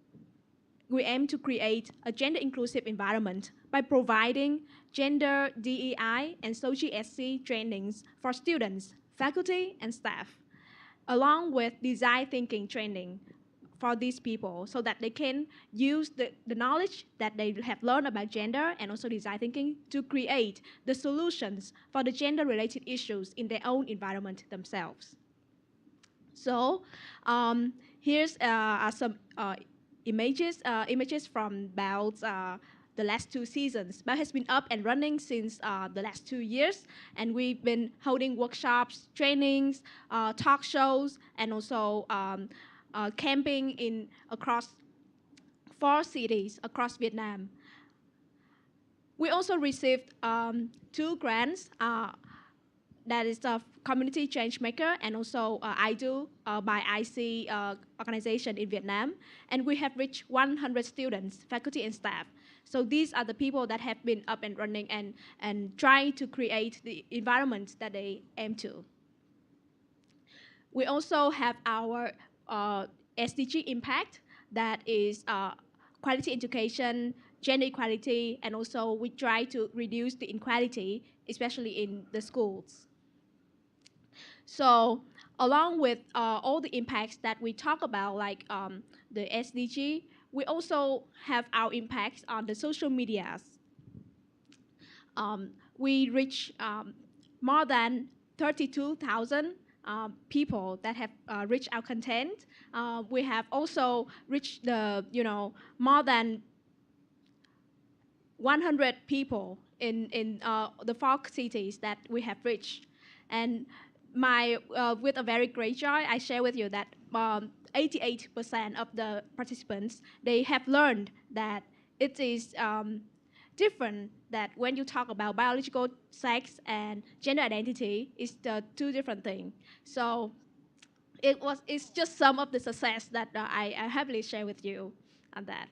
create a gender inclusive environment by providing gender DEI and social SC trainings for students, faculty, and staff, along with design thinking training for these people so that they can use the knowledge that they have learned about gender and also design thinking to create the solutions for the gender-related issues in their own environment themselves. So here's some images from BAO's the last 2 seasons. BAO has been up and running since the last 2 years, and we've been holding workshops, trainings, talk shows, and also camping across 4 cities across Vietnam. We also received 2 grants. That is the Community Change Maker and also I Do by IC organization in Vietnam. And we have reached 100 students, faculty and staff. So these are the people that have been up and running and trying to create the environment that they aim to. We also have our SDG impact, that is quality education, gender equality, and also we try to reduce the inequality, especially in the schools. So along with all the impacts that we talk about, like the SDG, we also have our impacts on the social medias. We reach more than 32,000 people that have reached our content. We have also reached more than 100 people in the 4 cities that we have reached. And with a very great joy, I share with you that 88% of the participants, they have learned that it is different, that when you talk about biological sex and gender identity, it's the 2 different things. So it's just some of the success that I happily share with you on that.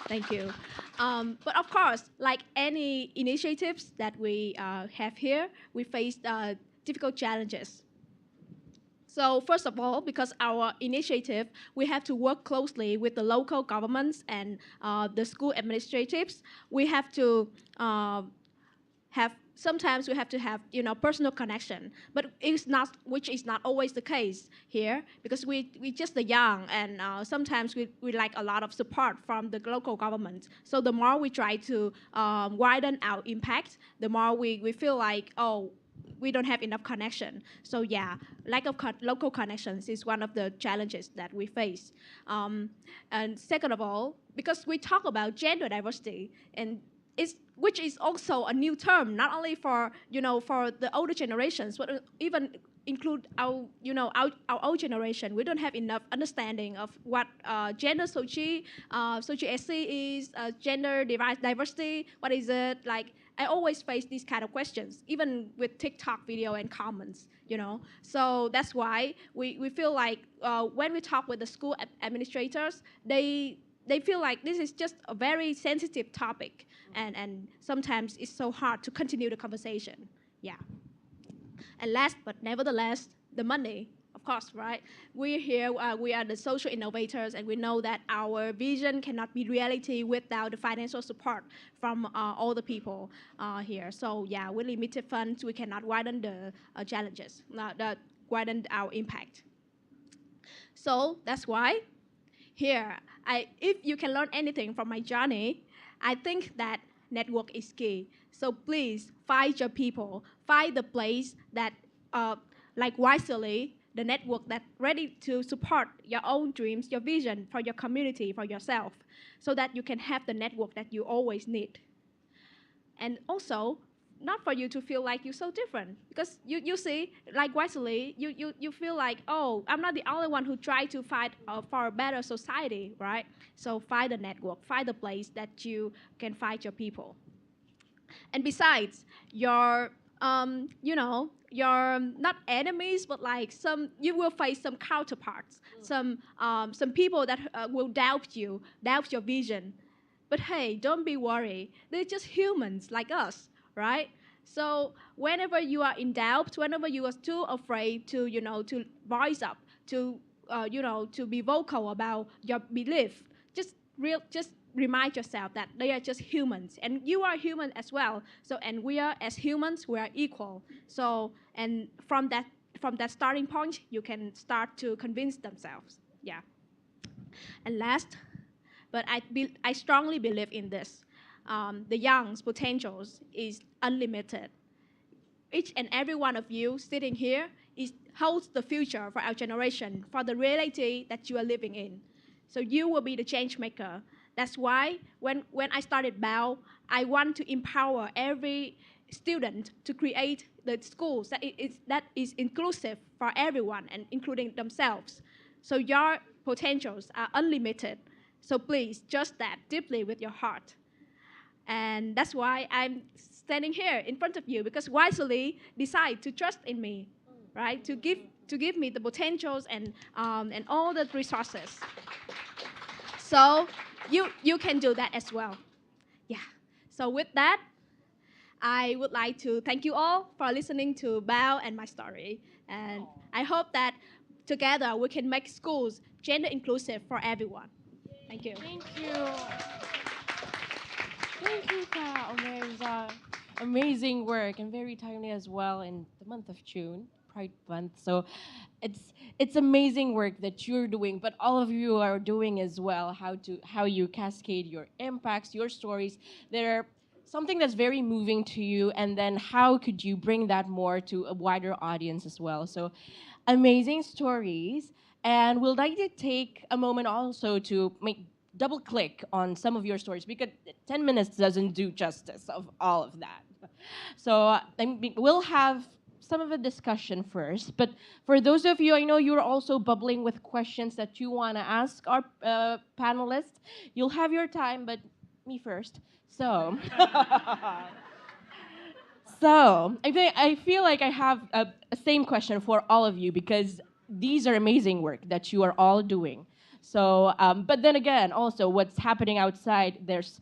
Thank you. But of course, like any initiatives that we have here, we face difficult challenges. So first of all, because our initiative, we have to work closely with the local governments and the school administratives. We have to sometimes we have to have personal connection, but which is not always the case here, because we just the young, and sometimes we like a lot of support from the local government. So the more we try to widen our impact, the more we feel like, oh, we don't have enough connection. So yeah, lack of local connections is one of the challenges that we face. And second of all, because we talk about gender diversity, and which is also a new term, not only for for the older generations, but even include our old generation. We don't have enough understanding of what gender socioeconomic is, gender diversity. What is it like? I always face these kind of questions, even with TikTok video and comments. So that's why we feel like when we talk with the school administrators, they feel like this is just a very sensitive topic, and sometimes it's so hard to continue the conversation. Yeah. And last but nevertheless, the money, of course, right? We're here, we are the social innovators, and we know that our vision cannot be reality without the financial support from all the people here. So yeah, with limited funds, we cannot widen the challenges, widen our impact. So that's why here, if you can learn anything from my journey, I think that network is key. So please find your people, find the place that, like YSEALI, the network that's ready to support your own dreams, your vision for your community, for yourself, so that you can have the network that you always need. And also, not for you to feel like you're so different, because you see, like YSEALI, you feel like, oh, I'm not the only one who tried to fight for a better society, right? So find a network, find a place that you can find your people. And besides, your you're not enemies, but like you will face some counterparts, some people that will doubt your vision. But hey, don't be worried. They're just humans like us, right? So whenever you are in doubt, whenever you are too afraid to to voice up, to to be vocal about your belief, just remind yourself that they are just humans, and you are human as well. So, and we are, as humans, we are equal. So, and from from that starting point, you can start to convince themselves. Yeah. And last, but I strongly believe in this. The young's potentials is unlimited. Each and every one of you sitting here holds the future for our generation, for the reality that you are living in. So you will be the change maker. That's why when I started BAO, I want to empower every student to create the schools that is inclusive for everyone, and including themselves. So your potentials are unlimited. So please, just that deeply with your heart. And that's why I'm standing here in front of you, because YSEALI decided to trust in me, right? To give me the potentials and all the resources. So you can do that as well. Yeah. So with that, I would like to thank you all for listening to BAO and my story. And I hope that together we can make schools gender inclusive for everyone. Thank you. Thank you. Thank you, Ka. Amazing work, and very timely as well in the month of June, Pride Month. So it's amazing work that you're doing, but all of you are doing as well, how you cascade your impacts, your stories. They're something that's very moving to you, and then how could you bring that more to a wider audience as well. So amazing stories, and we'll like to take a moment also to double click on some of your stories, because 10 minutes doesn't do justice of all of that. So we'll have some of a discussion first, but for those of you, I know you're also bubbling with questions that you want to ask our panelists. You'll have your time, but me first. So, I feel like I have a same question for all of you, because these are amazing work that you are all doing. So, but then again, also what's happening outside, there's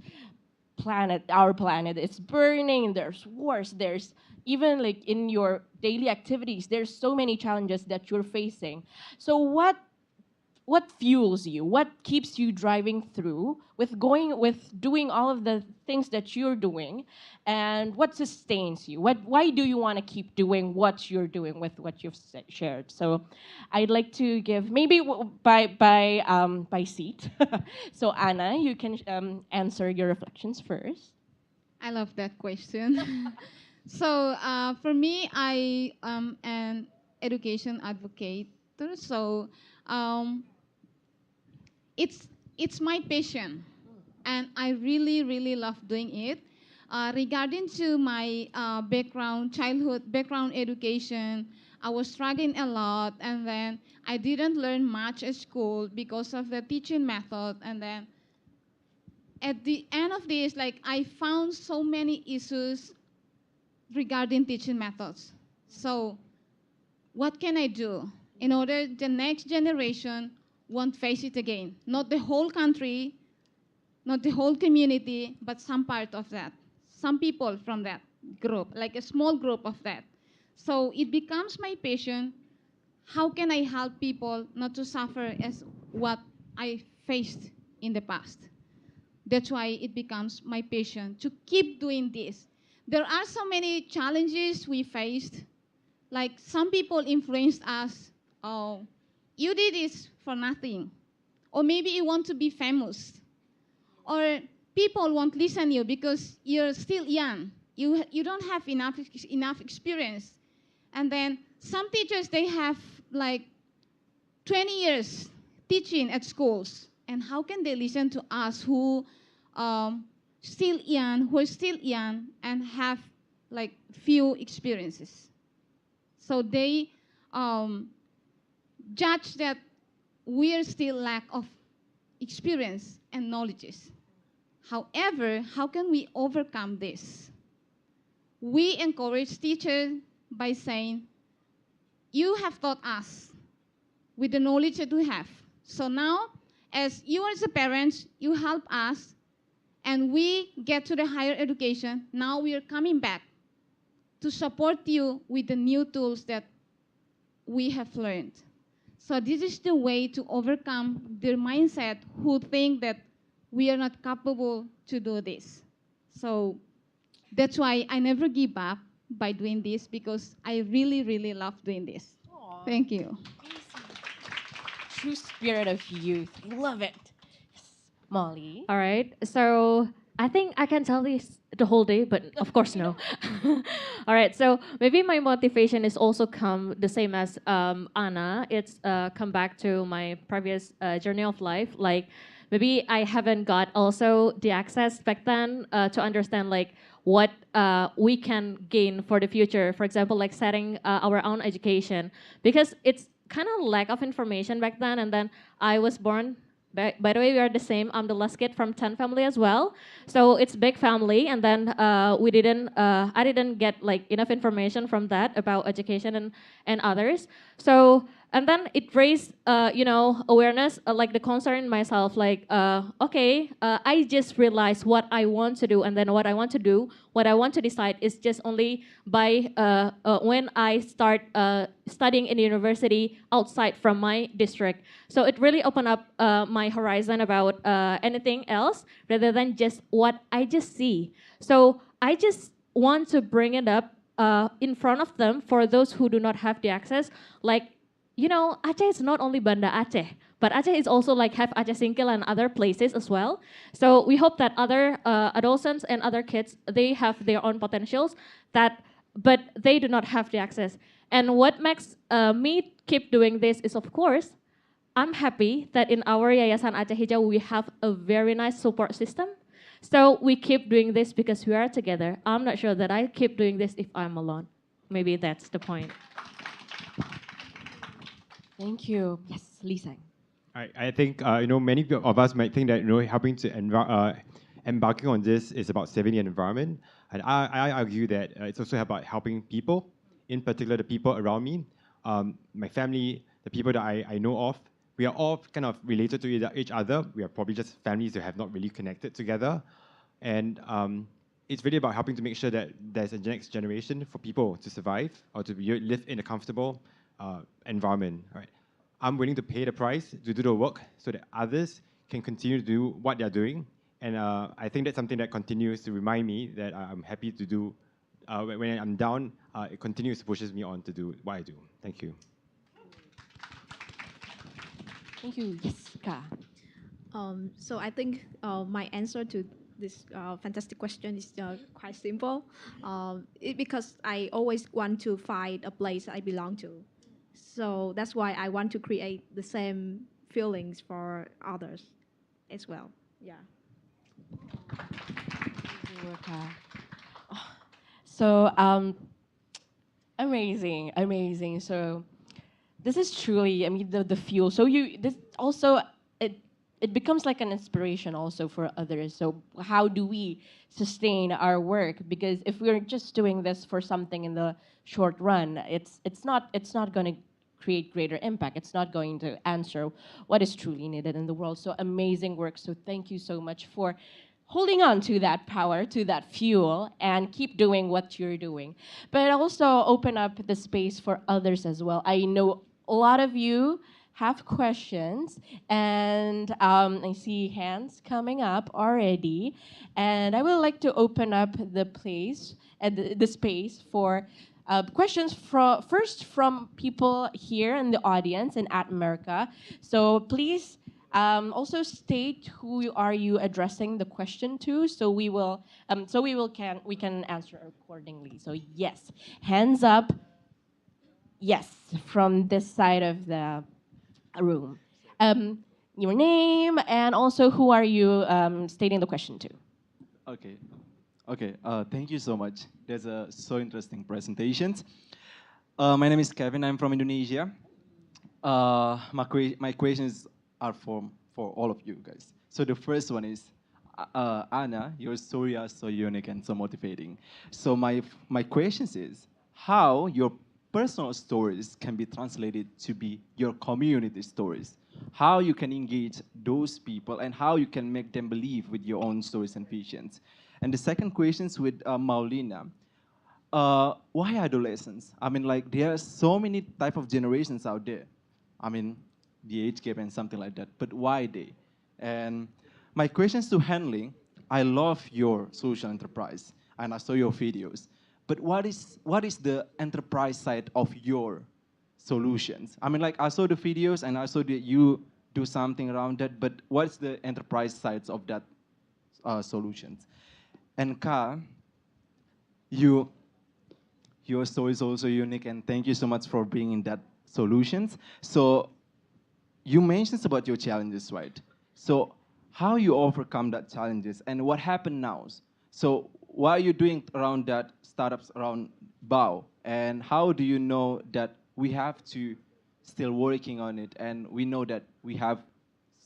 our planet is burning, there's wars, there's even like in your daily activities, there's so many challenges that you're facing. So what fuels you? What keeps you driving through with doing all of the things that you're doing, and what sustains you? Why do you want to keep doing what you're doing with what you've shared? So, I'd like to give maybe by seat. So Anna, you can answer your reflections first. I love that question. So for me, I am an education advocate. So it's my passion, and I really love doing it. Regarding to my childhood background education, I was struggling a lot, and then I didn't learn much at school because of the teaching method. And then at the end of this, like, I found so many issues regarding teaching methods. So what can I do in order the next generation won't face it again? Not the whole country, not the whole community, but some part of that. Some people from that group, like a small group of that. So it becomes my passion. How can I help people not to suffer as what I faced in the past? That's why it becomes my passion to keep doing this. There are so many challenges we faced. Like, some people influenced us. Oh, you did this for nothing. Or maybe you want to be famous. Or people won't listen to you because you're still young. You don't have enough experience. And then some teachers, they have like 20 years teaching at schools. And how can they listen to us who are still young and have like few experiences? So they judge that we are still lack of experience and knowledges. However, how can we overcome this? We encourage teachers by saying, you have taught us with the knowledge that we have. So now, as you as a parents, you help us, and we get to the higher education. Now we are coming back to support you with the new tools that we have learned. So this is the way to overcome their mindset who think that we are not capable to do this. So that's why I never give up by doing this, because I really love doing this. Thank you. True spirit of youth. I love it. Yes. Molly. All right. So I think I can tell this the whole day, but of course no. All right. So maybe my motivation is also come the same as Anna. It's come back to my previous journey of life. Like maybe I haven't got also the access back then to understand like what we can gain for the future. For example, like setting our own education, because it's kind of lack of information back then. And then I was born. By the way, we are the same. I'm the last kid from 10 family as well. So it's big family. And then I didn't get like enough information from that about education and others. So, and then it raised, awareness, like the concern in myself, like, I just realized what I want to do. And then what I want to do, what I want to decide is just only by when I start studying in university outside from my district. So it really opened up my horizon about anything else rather than just what I just see. So I just want to bring it up in front of them for those who do not have the access. Like, Aceh is not only Banda Aceh, but Aceh is also like have Aceh Singkil and other places as well. So we hope that other adolescents and other kids, they have their own potentials, but they do not have the access. And what makes me keep doing this is, of course, I'm happy that in our Yayasan Aceh Hijau, we have a very nice support system. So we keep doing this because we are together. I'm not sure that I keep doing this if I'm alone. Maybe that's the point. Thank you. Yes, Lisa. I think many of us might think that helping to embarking on this is about saving the environment, and I argue that it's also about helping people, in particular the people around me, my family, the people that I know of. We are all kind of related to each other. We are probably just families who have not really connected together, and it's really about helping to make sure that there's a next generation for people to survive or to live in a comfortable environment. Right? I'm willing to pay the price to do the work so that others can continue to do what they're doing. And I think that's something that continues to remind me that I'm happy to do. When I'm down, it continues to pushes me on to do what I do. Thank you. Thank you. Yes, Ka. So I think my answer to this fantastic question is quite simple. Because I always want to find a place I belong to. So that's why I want to create the same feelings for others as well. Yeah. So amazing. So this is truly, the fuel. So this also it becomes like an inspiration also for others. So how do we sustain our work? Because if we're just doing this for something in the short run, it's not going to create greater impact. It's not going to answer what is truly needed in the world. So amazing work. So thank you so much for holding on to that power, to that fuel, and keep doing what you're doing. But also open up the space for others as well. I know a lot of you have questions, and I see hands coming up already. And I would like to open up the place and the space for questions first from people here in the audience and at America. So please also state who are you addressing the question to, so we can answer accordingly. So yes, hands up. Yes, from this side of the room. Your name and also who are you stating the question to? Okay. Thank you so much. There's so interesting presentations. My name is Kevin. I'm from Indonesia. My questions are for all of you guys. So the first one is, Anna, your story are so unique and so motivating. So my question is, how your personal stories can be translated to be your community stories? How you can engage those people and how you can make them believe with your own stories and visions? And the second question is with Maulina. Why adolescents? There are so many type of generations out there. The age gap and something like that. But why they? And my questions to Heng, I love your social enterprise, and I saw your videos. But what is the enterprise side of your solutions? I mean, like, I saw the videos and I saw that you do something around that, but what's the enterprise sides of that solutions? And Ka, your story is also unique, and thank you so much for bringing that solutions. So you mentioned about your challenges, right? So how you overcome that challenges and what happened now? So what are you doing around that startups around BAO? And how do you know that we have to still working on it, and we know that we have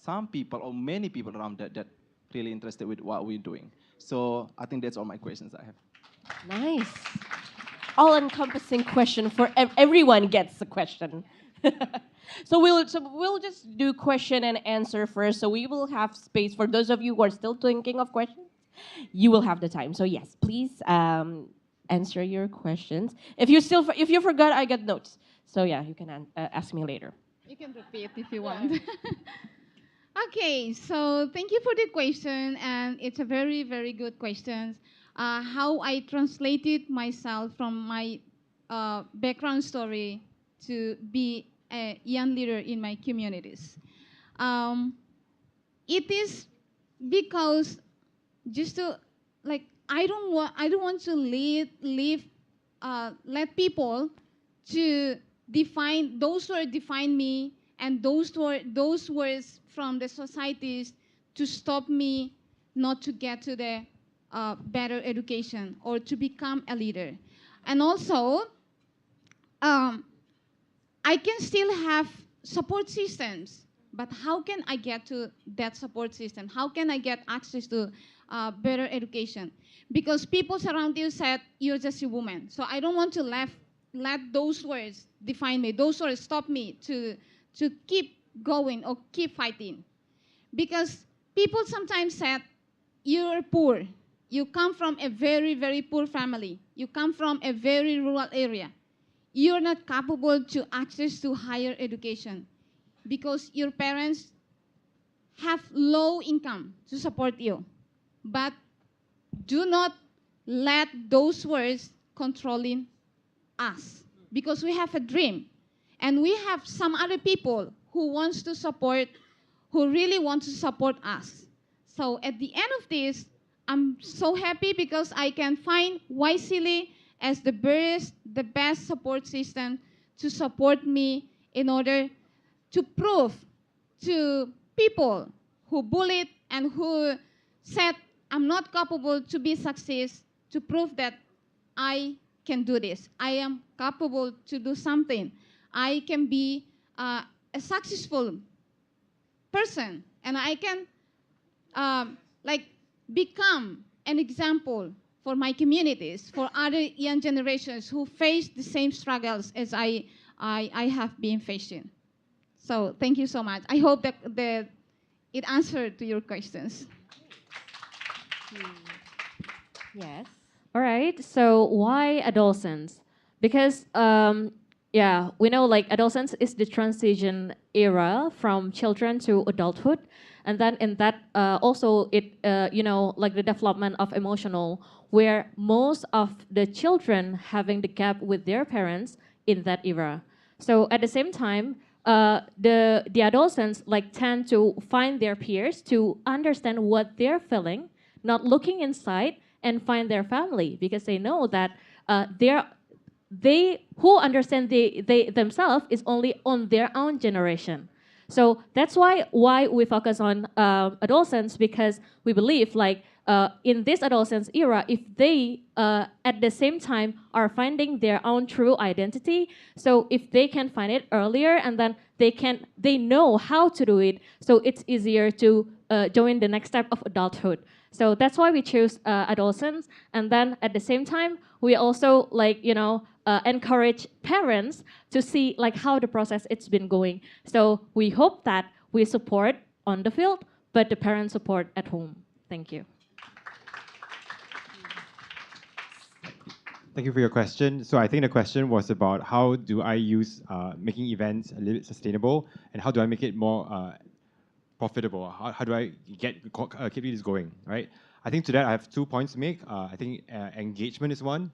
some people or many people around that really interested with what we're doing? So I think that's all my questions I have. Nice. All-encompassing question for everyone gets a question. So we'll just do question and answer first. So we will have space for those of you who are still thinking of questions. You will have the time. So yes, please answer your questions. If you forgot, I got notes. So yeah, you can ask me later. You can repeat if you want. Okay, so thank you for the question, and it's a very, very good question. How I translated myself from my background story to be a young leader in my communities. It is because just to I don't want to let people to define those who define me, and those words from the societies to stop me not to get to the better education or to become a leader. And also, I can still have support systems, but how can I get to that support system? How can I get access to better education? Because people around you said, you're just a woman. So I don't want to let those words define me. Those words stop me to keep going or keep fighting. Because people sometimes said, you're poor. You come from a very, very poor family. You come from a very rural area. You're not capable to access to higher education because your parents have low income to support you. But do not let those words controlling us, because we have a dream. And we have some other people who wants to support, who really want to support us. So at the end of this, I'm so happy because I can find YSEALI as the best support system to support me in order to prove to people who bullied and who said I'm not capable to be success, to prove that I can do this. I am capable to do something. I can be a successful person, and I can become an example for my communities, for other young generations who face the same struggles as I have been facing. So thank you so much. I hope that it answered to your questions. Yes. All right. So why adolescence? Because yeah, we know like adolescence is the transition era from children to adulthood, and then in that also it like the development of emotional, where most of the children having the gap with their parents in that era. So at the same time, the adolescents like tend to find their peers to understand what they're feeling, not looking inside and find their family, because they know that they who understand they themselves is only on their own generation. So that's why we focus on adolescents, because we believe like in this adolescence era, if they at the same time are finding their own true identity, so if they can find it earlier and then they know how to do it, so it's easier to join the next step of adulthood. So that's why we choose adolescents, and then at the same time we also like encourage parents to see like how the process it's been going. So we hope that we support on the field, but the parent support at home. Thank you. Thank you for your question. So I think the question was about how do I use making events a little bit sustainable, and how do I make it more profitable? How do I keep this going, right? I think to that I have 2 points to make. I think engagement is one.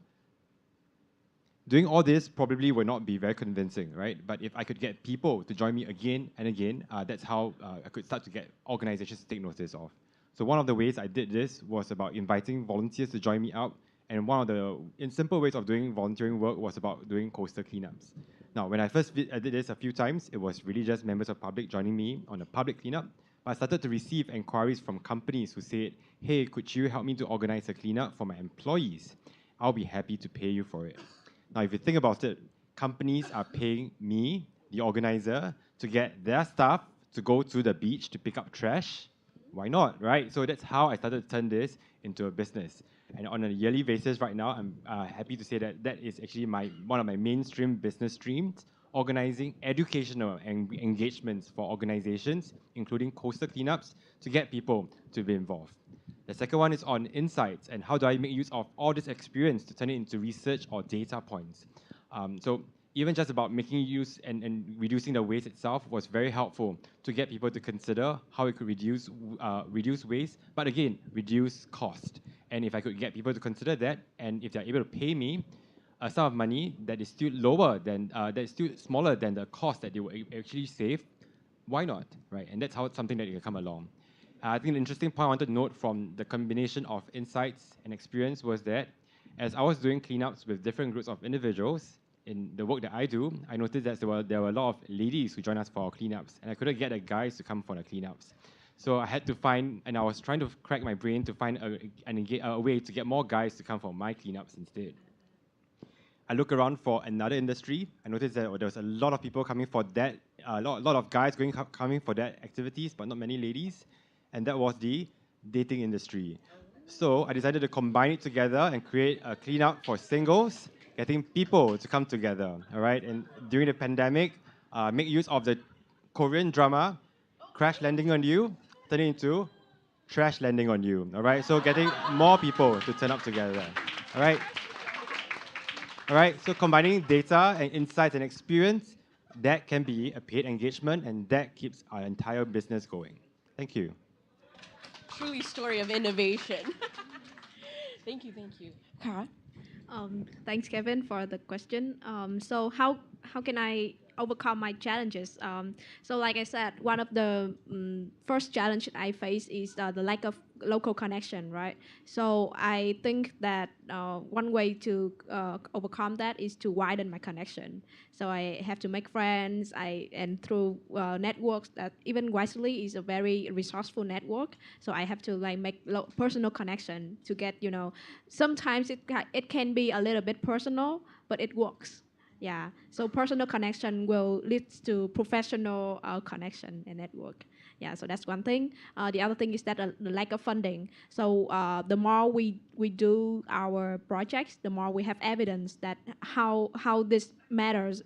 Doing all this probably will not be very convincing, right? But if I could get people to join me again and again, that's how I could start to get organizations to take notice of. So one of the ways I did this was about inviting volunteers to join me out. And one of the simple ways of doing volunteering work was about doing coastal cleanups. Now, when I did this a few times, it was really just members of public joining me on a public cleanup. But I started to receive inquiries from companies who said, hey, could you help me to organize a cleanup for my employees? I'll be happy to pay you for it. Now, if you think about it, companies are paying me, the organizer, to get their staff to go to the beach to pick up trash. Why not, right? So that's how I started to turn this into a business. And on a yearly basis right now, I'm happy to say that that is actually one of my mainstream business streams, organizing educational engagements for organizations, including coastal cleanups, to get people to be involved. The second one is on insights and how do I make use of all this experience to turn it into research or data points. So even just about making use and reducing the waste itself was very helpful to get people to consider how it could reduce waste, but again, reduce cost. And if I could get people to consider that, and if they're able to pay me a sum of money that is still smaller than the cost that they will actually save, why not, right? And that's how it's something that can come along. I think the interesting point I wanted to note from the combination of insights and experience was that as I was doing cleanups with different groups of individuals in the work that I do, I noticed that there were a lot of ladies who joined us for our cleanups, and I couldn't get the guys to come for the cleanups. So I had to find, and I was trying to crack my brain to find a way to get more guys to come for my cleanups instead. I look around for another industry. I noticed that there was a lot of people coming for that, a lot of guys coming for that activities, but not many ladies. And that was the dating industry. So I decided to combine it together and create a cleanup for singles, getting people to come together, all right? And during the pandemic, make use of the Korean drama, Crash Landing on You, turn it into Trash Landing on You, all right? So getting more people to turn up together, all right? All right, so combining data and insights and experience, that can be a paid engagement, and that keeps our entire business going. Thank you. Truly story of innovation. Thank you. Kara? Thanks, Kevin, for the question. So how can I overcome my challenges? So like I said, one of the first challenge I face is the lack of local connection, right? So I think that one way to overcome that is to widen my connection. So I have to make friends, and through networks that even YSEALI is a very resourceful network. So I have to make personal connection to get, sometimes it can be a little bit personal, but it works. Yeah, so personal connection will lead to professional connection and network. Yeah, so that's one thing. The other thing is that the lack of funding. So the more we do our projects, the more we have evidence that how this matters,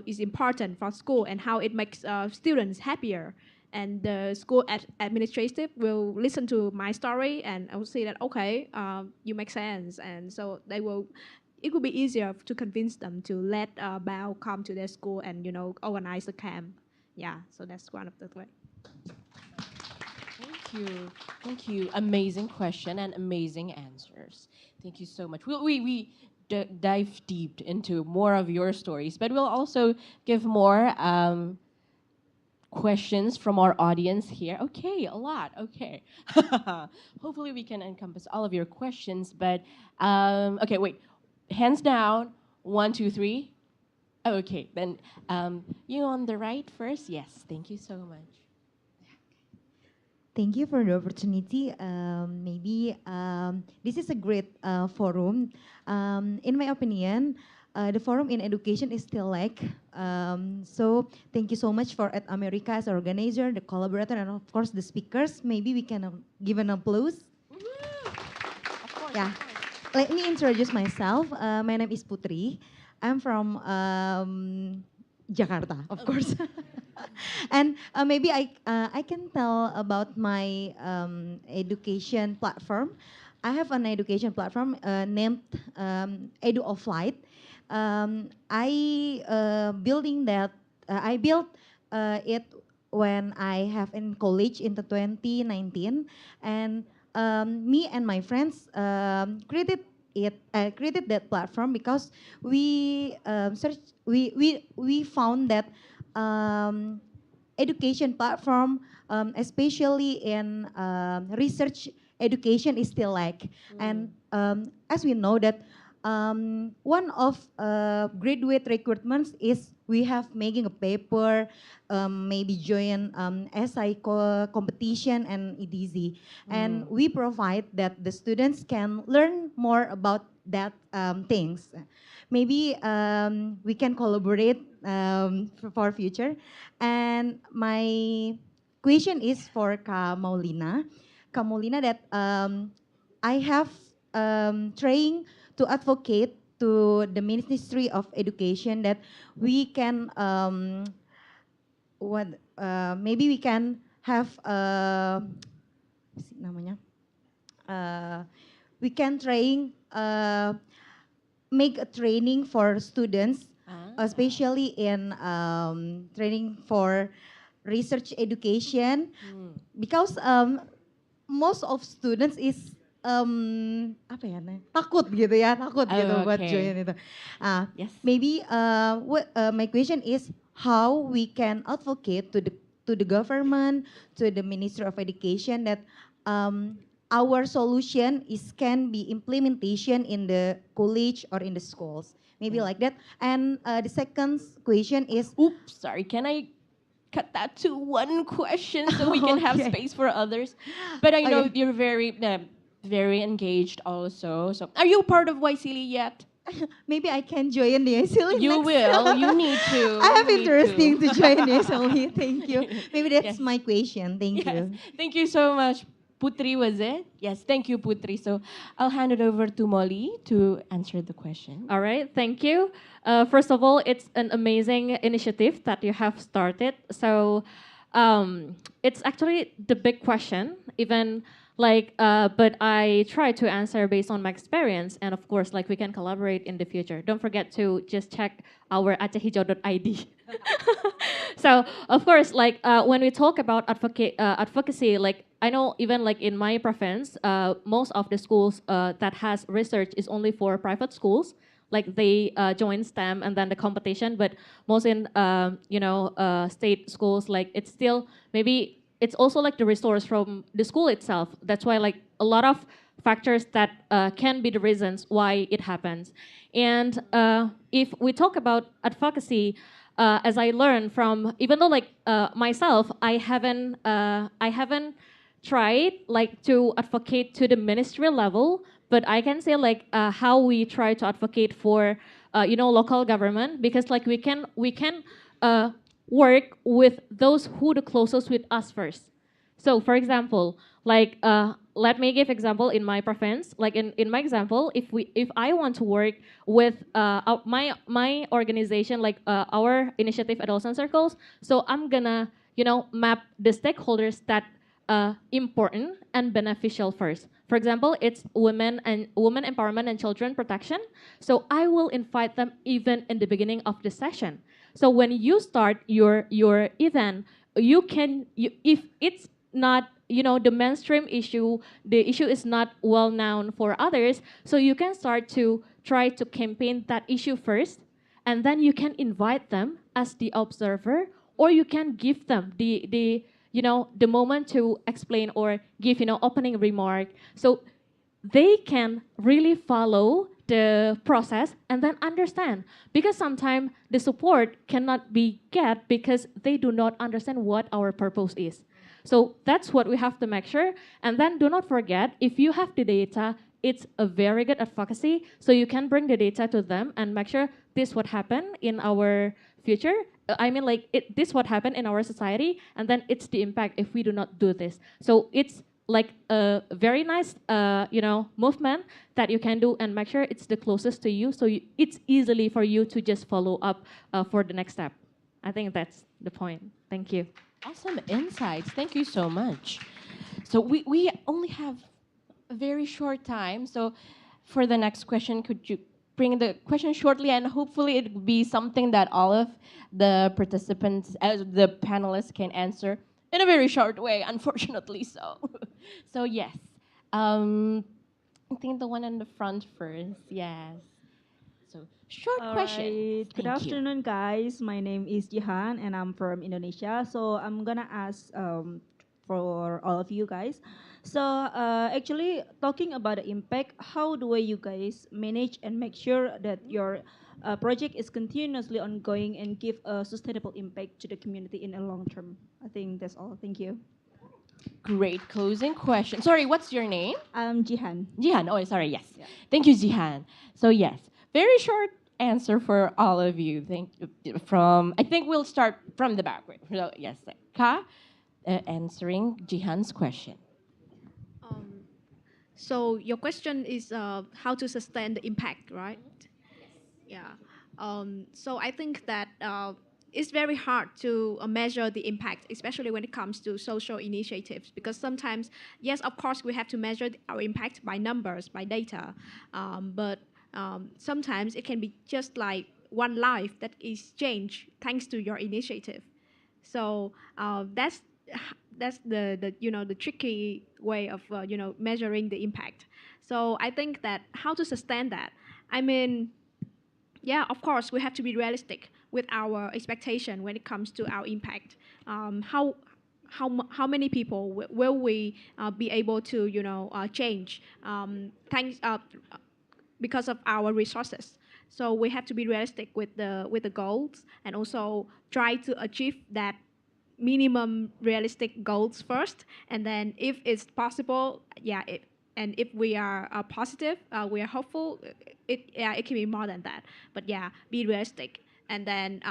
is important for school and how it makes students happier. And the school administrative will listen to my story and I will say that, okay, you make sense. And so it will be easier to convince them to let BAO come to their school and, organize a camp. Yeah, so that's one of the ways. Thank you. Amazing question and amazing answers. Thank you so much. We dive deep into more of your stories, but we'll also give more questions from our audience here. Okay, a lot. Okay. Hopefully we can encompass all of your questions, but okay, wait. Hands down. 1, 2, 3. Okay, then you on the right first. Yes, thank you so much. Thank you for the opportunity. Maybe this is a great forum. In my opinion, the forum in education is still lack. So thank you so much for at America as organizer, the collaborator, and of course the speakers. Maybe we can give an applause. Of course. Yeah. Let me introduce myself. My name is Putri. I'm from Jakarta, of course. And maybe I can tell about my education platform. I have an education platform named Edu Offline. I built it when I have in college in the 2019, and me and my friends created created that platform because we we found that education platform, especially in research education, is still lack. And as we know that one of graduate requirements is we have making a paper, maybe join SI competition and EDZ. And we provide that the students can learn more about that things. Maybe we can collaborate for future. And my question is for Ka Maulina. Ka Maulina, that I have trying to advocate to the Ministry of Education that we can maybe we can have namanya we can train make a training for students, especially in training for research education, because most of students is apa ya, takut gitu ya, takut gitu buat join itu. Maybe my question is how we can advocate to the government, to the Ministry of Education that our solution can be implementation in the college or in the schools, maybe like that. And the second question is, oops, sorry, can I cut that to one question so we can have space for others? But I know you're very very engaged also. So are you part of YSEALI yet? Maybe I can join the YSEALI. You will. You need to. I have interesting to join YSEALI. Thank you. Maybe that's my question. Thank you. Thank you so much. Putri, was it? Yes, thank you, Putri. So I'll hand it over to Molly to answer the question. All right, thank you. First of all, it's an amazing initiative that you have started. So it's actually the big question, even like, but I try to answer based on my experience, and of course, like we can collaborate in the future. Don't forget to just check our acehhijau.id. So of course, like when we talk about advocacy, like I know even like in my province, most of the schools that has research is only for private schools. Like they join STEM and then the competition, but most in state schools, like it's still maybe it's also like the resource from the school itself. That's why like a lot of factors that can be the reasons why it happens. And if we talk about advocacy, as I learned from, even though like myself, I haven't tried like to advocate to the ministry level, but I can say like how we try to advocate for local government, because like we can work with those who the closest with us first. So for example, like let me give example in my province. Like in my example, if I want to work with my organization, like our initiative Adolescent Circles, so I'm gonna map the stakeholders that important and beneficial first. For example, it's women empowerment and children protection. So I will invite them even in the beginning of the session. So when you start your event, if it's not the mainstream issue, the issue is not well known for others, so you can start to try to campaign that issue first, and then you can invite them as the observer, or you can give them the moment to explain or give opening remark, so they can really follow the process and then understand. Because sometimes the support cannot be get because they do not understand what our purpose is. So that's what we have to make sure. And then do not forget, if you have the data, it's a very good advocacy. So you can bring the data to them and make sure this what happened in our future. I mean, like this what happened in our society, and then it's the impact if we do not do this. So it's like a very nice, movement that you can do and make sure it's the closest to you. So it's easily for you to just follow up for the next step. I think that's the point. Thank you. Awesome insights. Thank you so much. So we only have a very short time. So for the next question, could you bring the question shortly, and hopefully it will be something that all of the participants, the panelists can answer in a very short way, unfortunately so. So yes. I think the one in the front first, yes. So, short All question. right. Good Thank you. afternoon, guys. My name is Jihan, and I'm from Indonesia. So I'm gonna ask for all of you guys. So actually, talking about the impact, how do you guys manage and make sure that your project is continuously ongoing and give a sustainable impact to the community in the long term? I think that's all. Thank you. Great closing question. Sorry, what's your name? I'm Jihan. Jihan. Oh, sorry. Yes. Thank you, Jihan. So yes, very short answer for all of you. I think we'll start from the back. So yes, Ka, answering Jihan's question. So your question is how to sustain the impact, right? Yeah. So I think that it's very hard to measure the impact, especially when it comes to social initiatives, because sometimes, yes, of course, we have to measure our impact by numbers, by data, but sometimes it can be just like one life that is changed thanks to your initiative. So that's the tricky way of measuring the impact. So I think that how to sustain that. I mean, yeah, of course, we have to be realistic with our expectation when it comes to our impact. How many people will we be able to change thanks because of our resources? So we have to be realistic with the goals and also try to achieve that minimum realistic goals first, and then if it's possible, and if we are positive, we are hopeful, it can be more than that. But yeah, be realistic, and then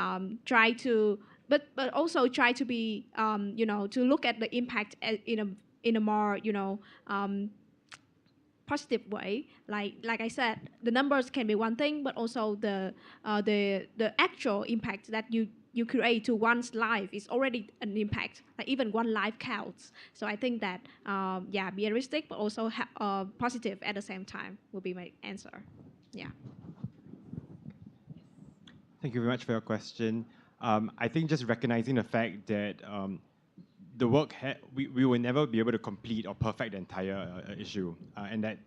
try to, but also try to be, to look at the impact in a more positive way. Like I said, the numbers can be one thing, but also the actual impact that you create to one's life is already an impact. Like even one life counts. So I think that be realistic, but also positive at the same time will be my answer. Yeah. Thank you very much for your question. I think just recognizing the fact that the work, we will never be able to complete or perfect the entire issue, and that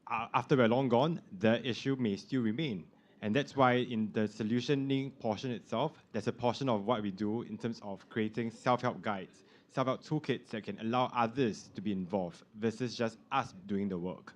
after we're long gone, the issue may still remain. And that's why in the solutioning portion itself, there's a portion of what we do in terms of creating self-help guides, self-help toolkits that can allow others to be involved versus just us doing the work.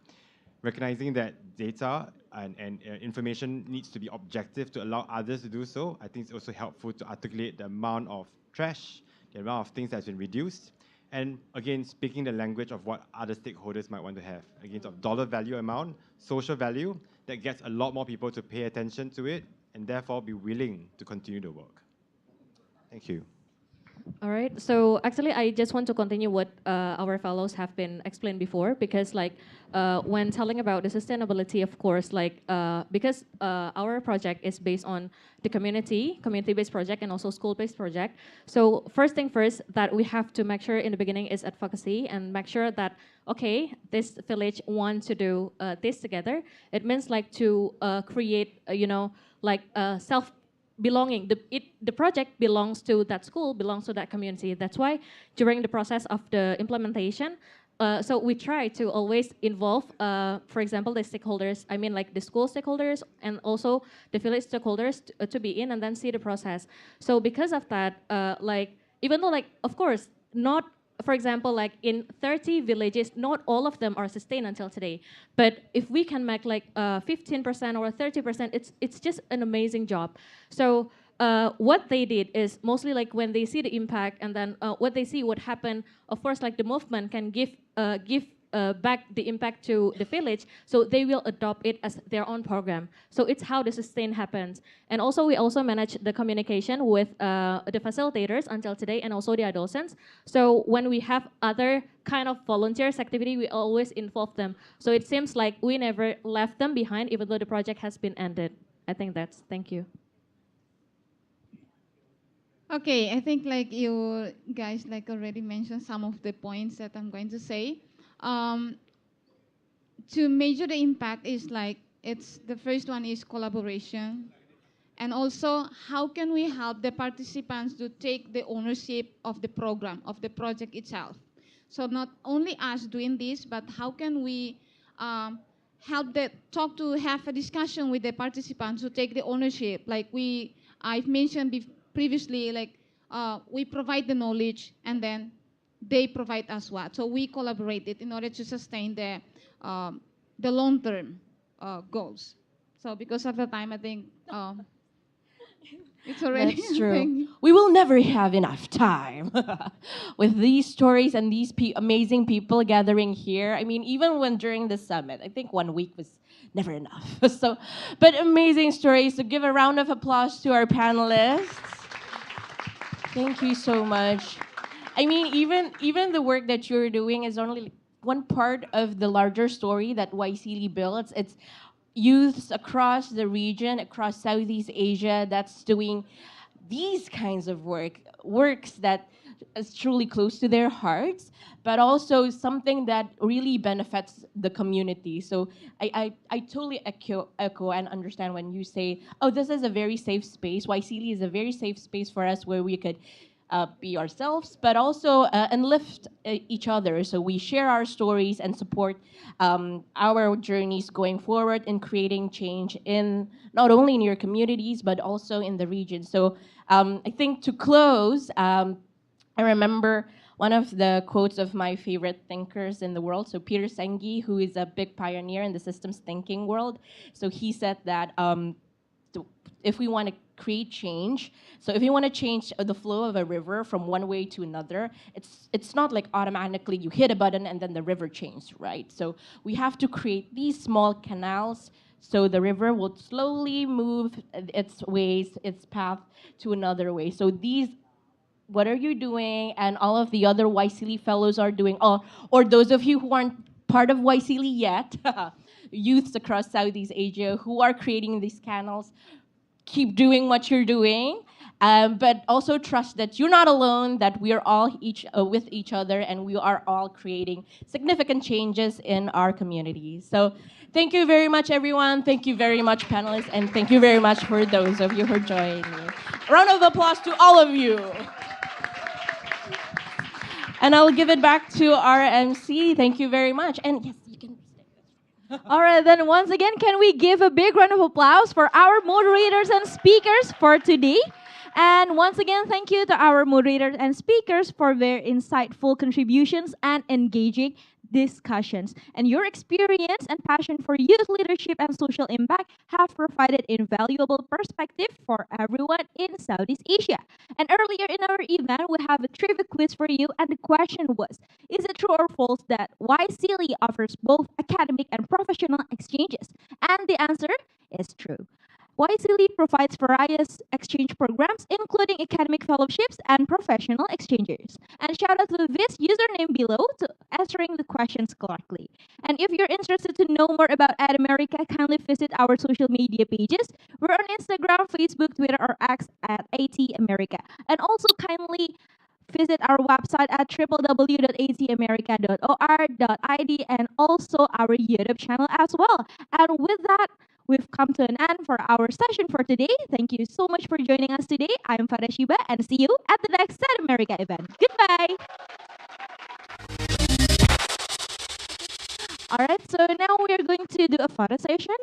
Recognizing that data and information needs to be objective to allow others to do so, I think it's also helpful to articulate the amount of trash, the amount of things that's been reduced, and again, speaking the language of what other stakeholders might want to have. Again, of dollar value amount, social value, that gets a lot more people to pay attention to it and therefore be willing to continue the work. Thank you. All right. So actually, I just want to continue what our fellows have been explained before, because when telling about the sustainability, of course, because our project is based on the community-based project and also school-based project. So first thing first, that we have to make sure in the beginning is advocacy and make sure that, okay, this village wants to do this together. It means to create, self belonging. The project belongs to that school, belongs to that community. That's why during the process of the implementation, so we try to always involve, for example, the stakeholders, the school stakeholders and also the village stakeholders to be in and then see the process. So because of that, even though of course, not, for example, in 30 villages, not all of them are sustained until today. But if we can make 15% or 30%, it's just an amazing job. So what they did is mostly when they see the impact and then what they see what happened, of course, the movement can give back the impact to the village, so they will adopt it as their own program. So it's how the sustain happens. And also we also manage the communication with the facilitators until today and also the adolescents. So when we have other kind of volunteers activity, we always involve them. So it seems like we never left them behind even though the project has been ended. I think thank you. Okay, I think you guys already mentioned some of the points that I'm going to say. To measure the impact is the first one is collaboration, and also how can we help the participants to take the ownership of the program, of the project itself. So not only us doing this, but how can we help the talk to have a discussion with the participants to take the ownership. Like I've mentioned previously, like we provide the knowledge and then they provide us what. So we collaborated in order to sustain the long-term goals. So because of the time, I think it's already. That's true. We will never have enough time with these stories and these amazing people gathering here. I mean, even when during the summit, I think 1 week was never enough. But amazing stories. So give a round of applause to our panelists. Thank you so much. I mean, even the work that you're doing is only one part of the larger story that YSEALI builds. It's youths across the region, across Southeast Asia, that's doing these kinds of works that is truly close to their hearts, but also something that really benefits the community. So I totally echo and understand when you say, oh, this is a very safe space. YSEALI is a very safe space for us where we could be ourselves, but also and lift each other. So we share our stories and support our journeys going forward in creating change in not only in your communities, but also in the region. So I think to close, I remember one of the quotes of my favorite thinkers in the world, so Peter Senge, who is a big pioneer in the systems thinking world. So he said that if we want to create change, so if you want to change the flow of a river from one way to another, it's not like automatically you hit a button and then the river changes, right? So we have to create these small canals so the river will slowly move its ways, its path to another way. So these, what are you doing, and all of the other YSEALI fellows are doing, or those of you who aren't part of YSEALI yet, youths across Southeast Asia who are creating these canals, keep doing what you're doing, but also trust that you're not alone, that we are all with each other, and we are all creating significant changes in our communities. So thank you very much, everyone. Thank you very much, panelists, and thank you very much for those of you who joined me. Round of applause to all of you. And I'll give it back to our MC. Thank you very much. And yes, you can. All right, then once again, can we give a big round of applause for our moderators and speakers for today? And once again, thank you to our moderators and speakers for their insightful contributions and engaging discussions. And your experience and passion for youth leadership and social impact have provided invaluable perspective for everyone in Southeast Asia. And earlier in our event, we have a trivia quiz for you, and the question was, is it true or false that YSEALI offers both academic and professional exchanges? And the answer is true. YSEALI provides various exchange programs, including academic fellowships and professional exchanges. And shout out to this username below to answering the questions correctly. And if you're interested to know more about America, kindly visit our social media pages. We're on Instagram, Facebook, Twitter, or X at America. And also kindly visit our website at www.atamerica.or.id and also our YouTube channel as well. And with that, we've come to an end for our session for today. Thank you so much for joining us today. I'm Farah Shiba, and see you at the next Set America event. Goodbye! All right, so now we are going to do a photo session.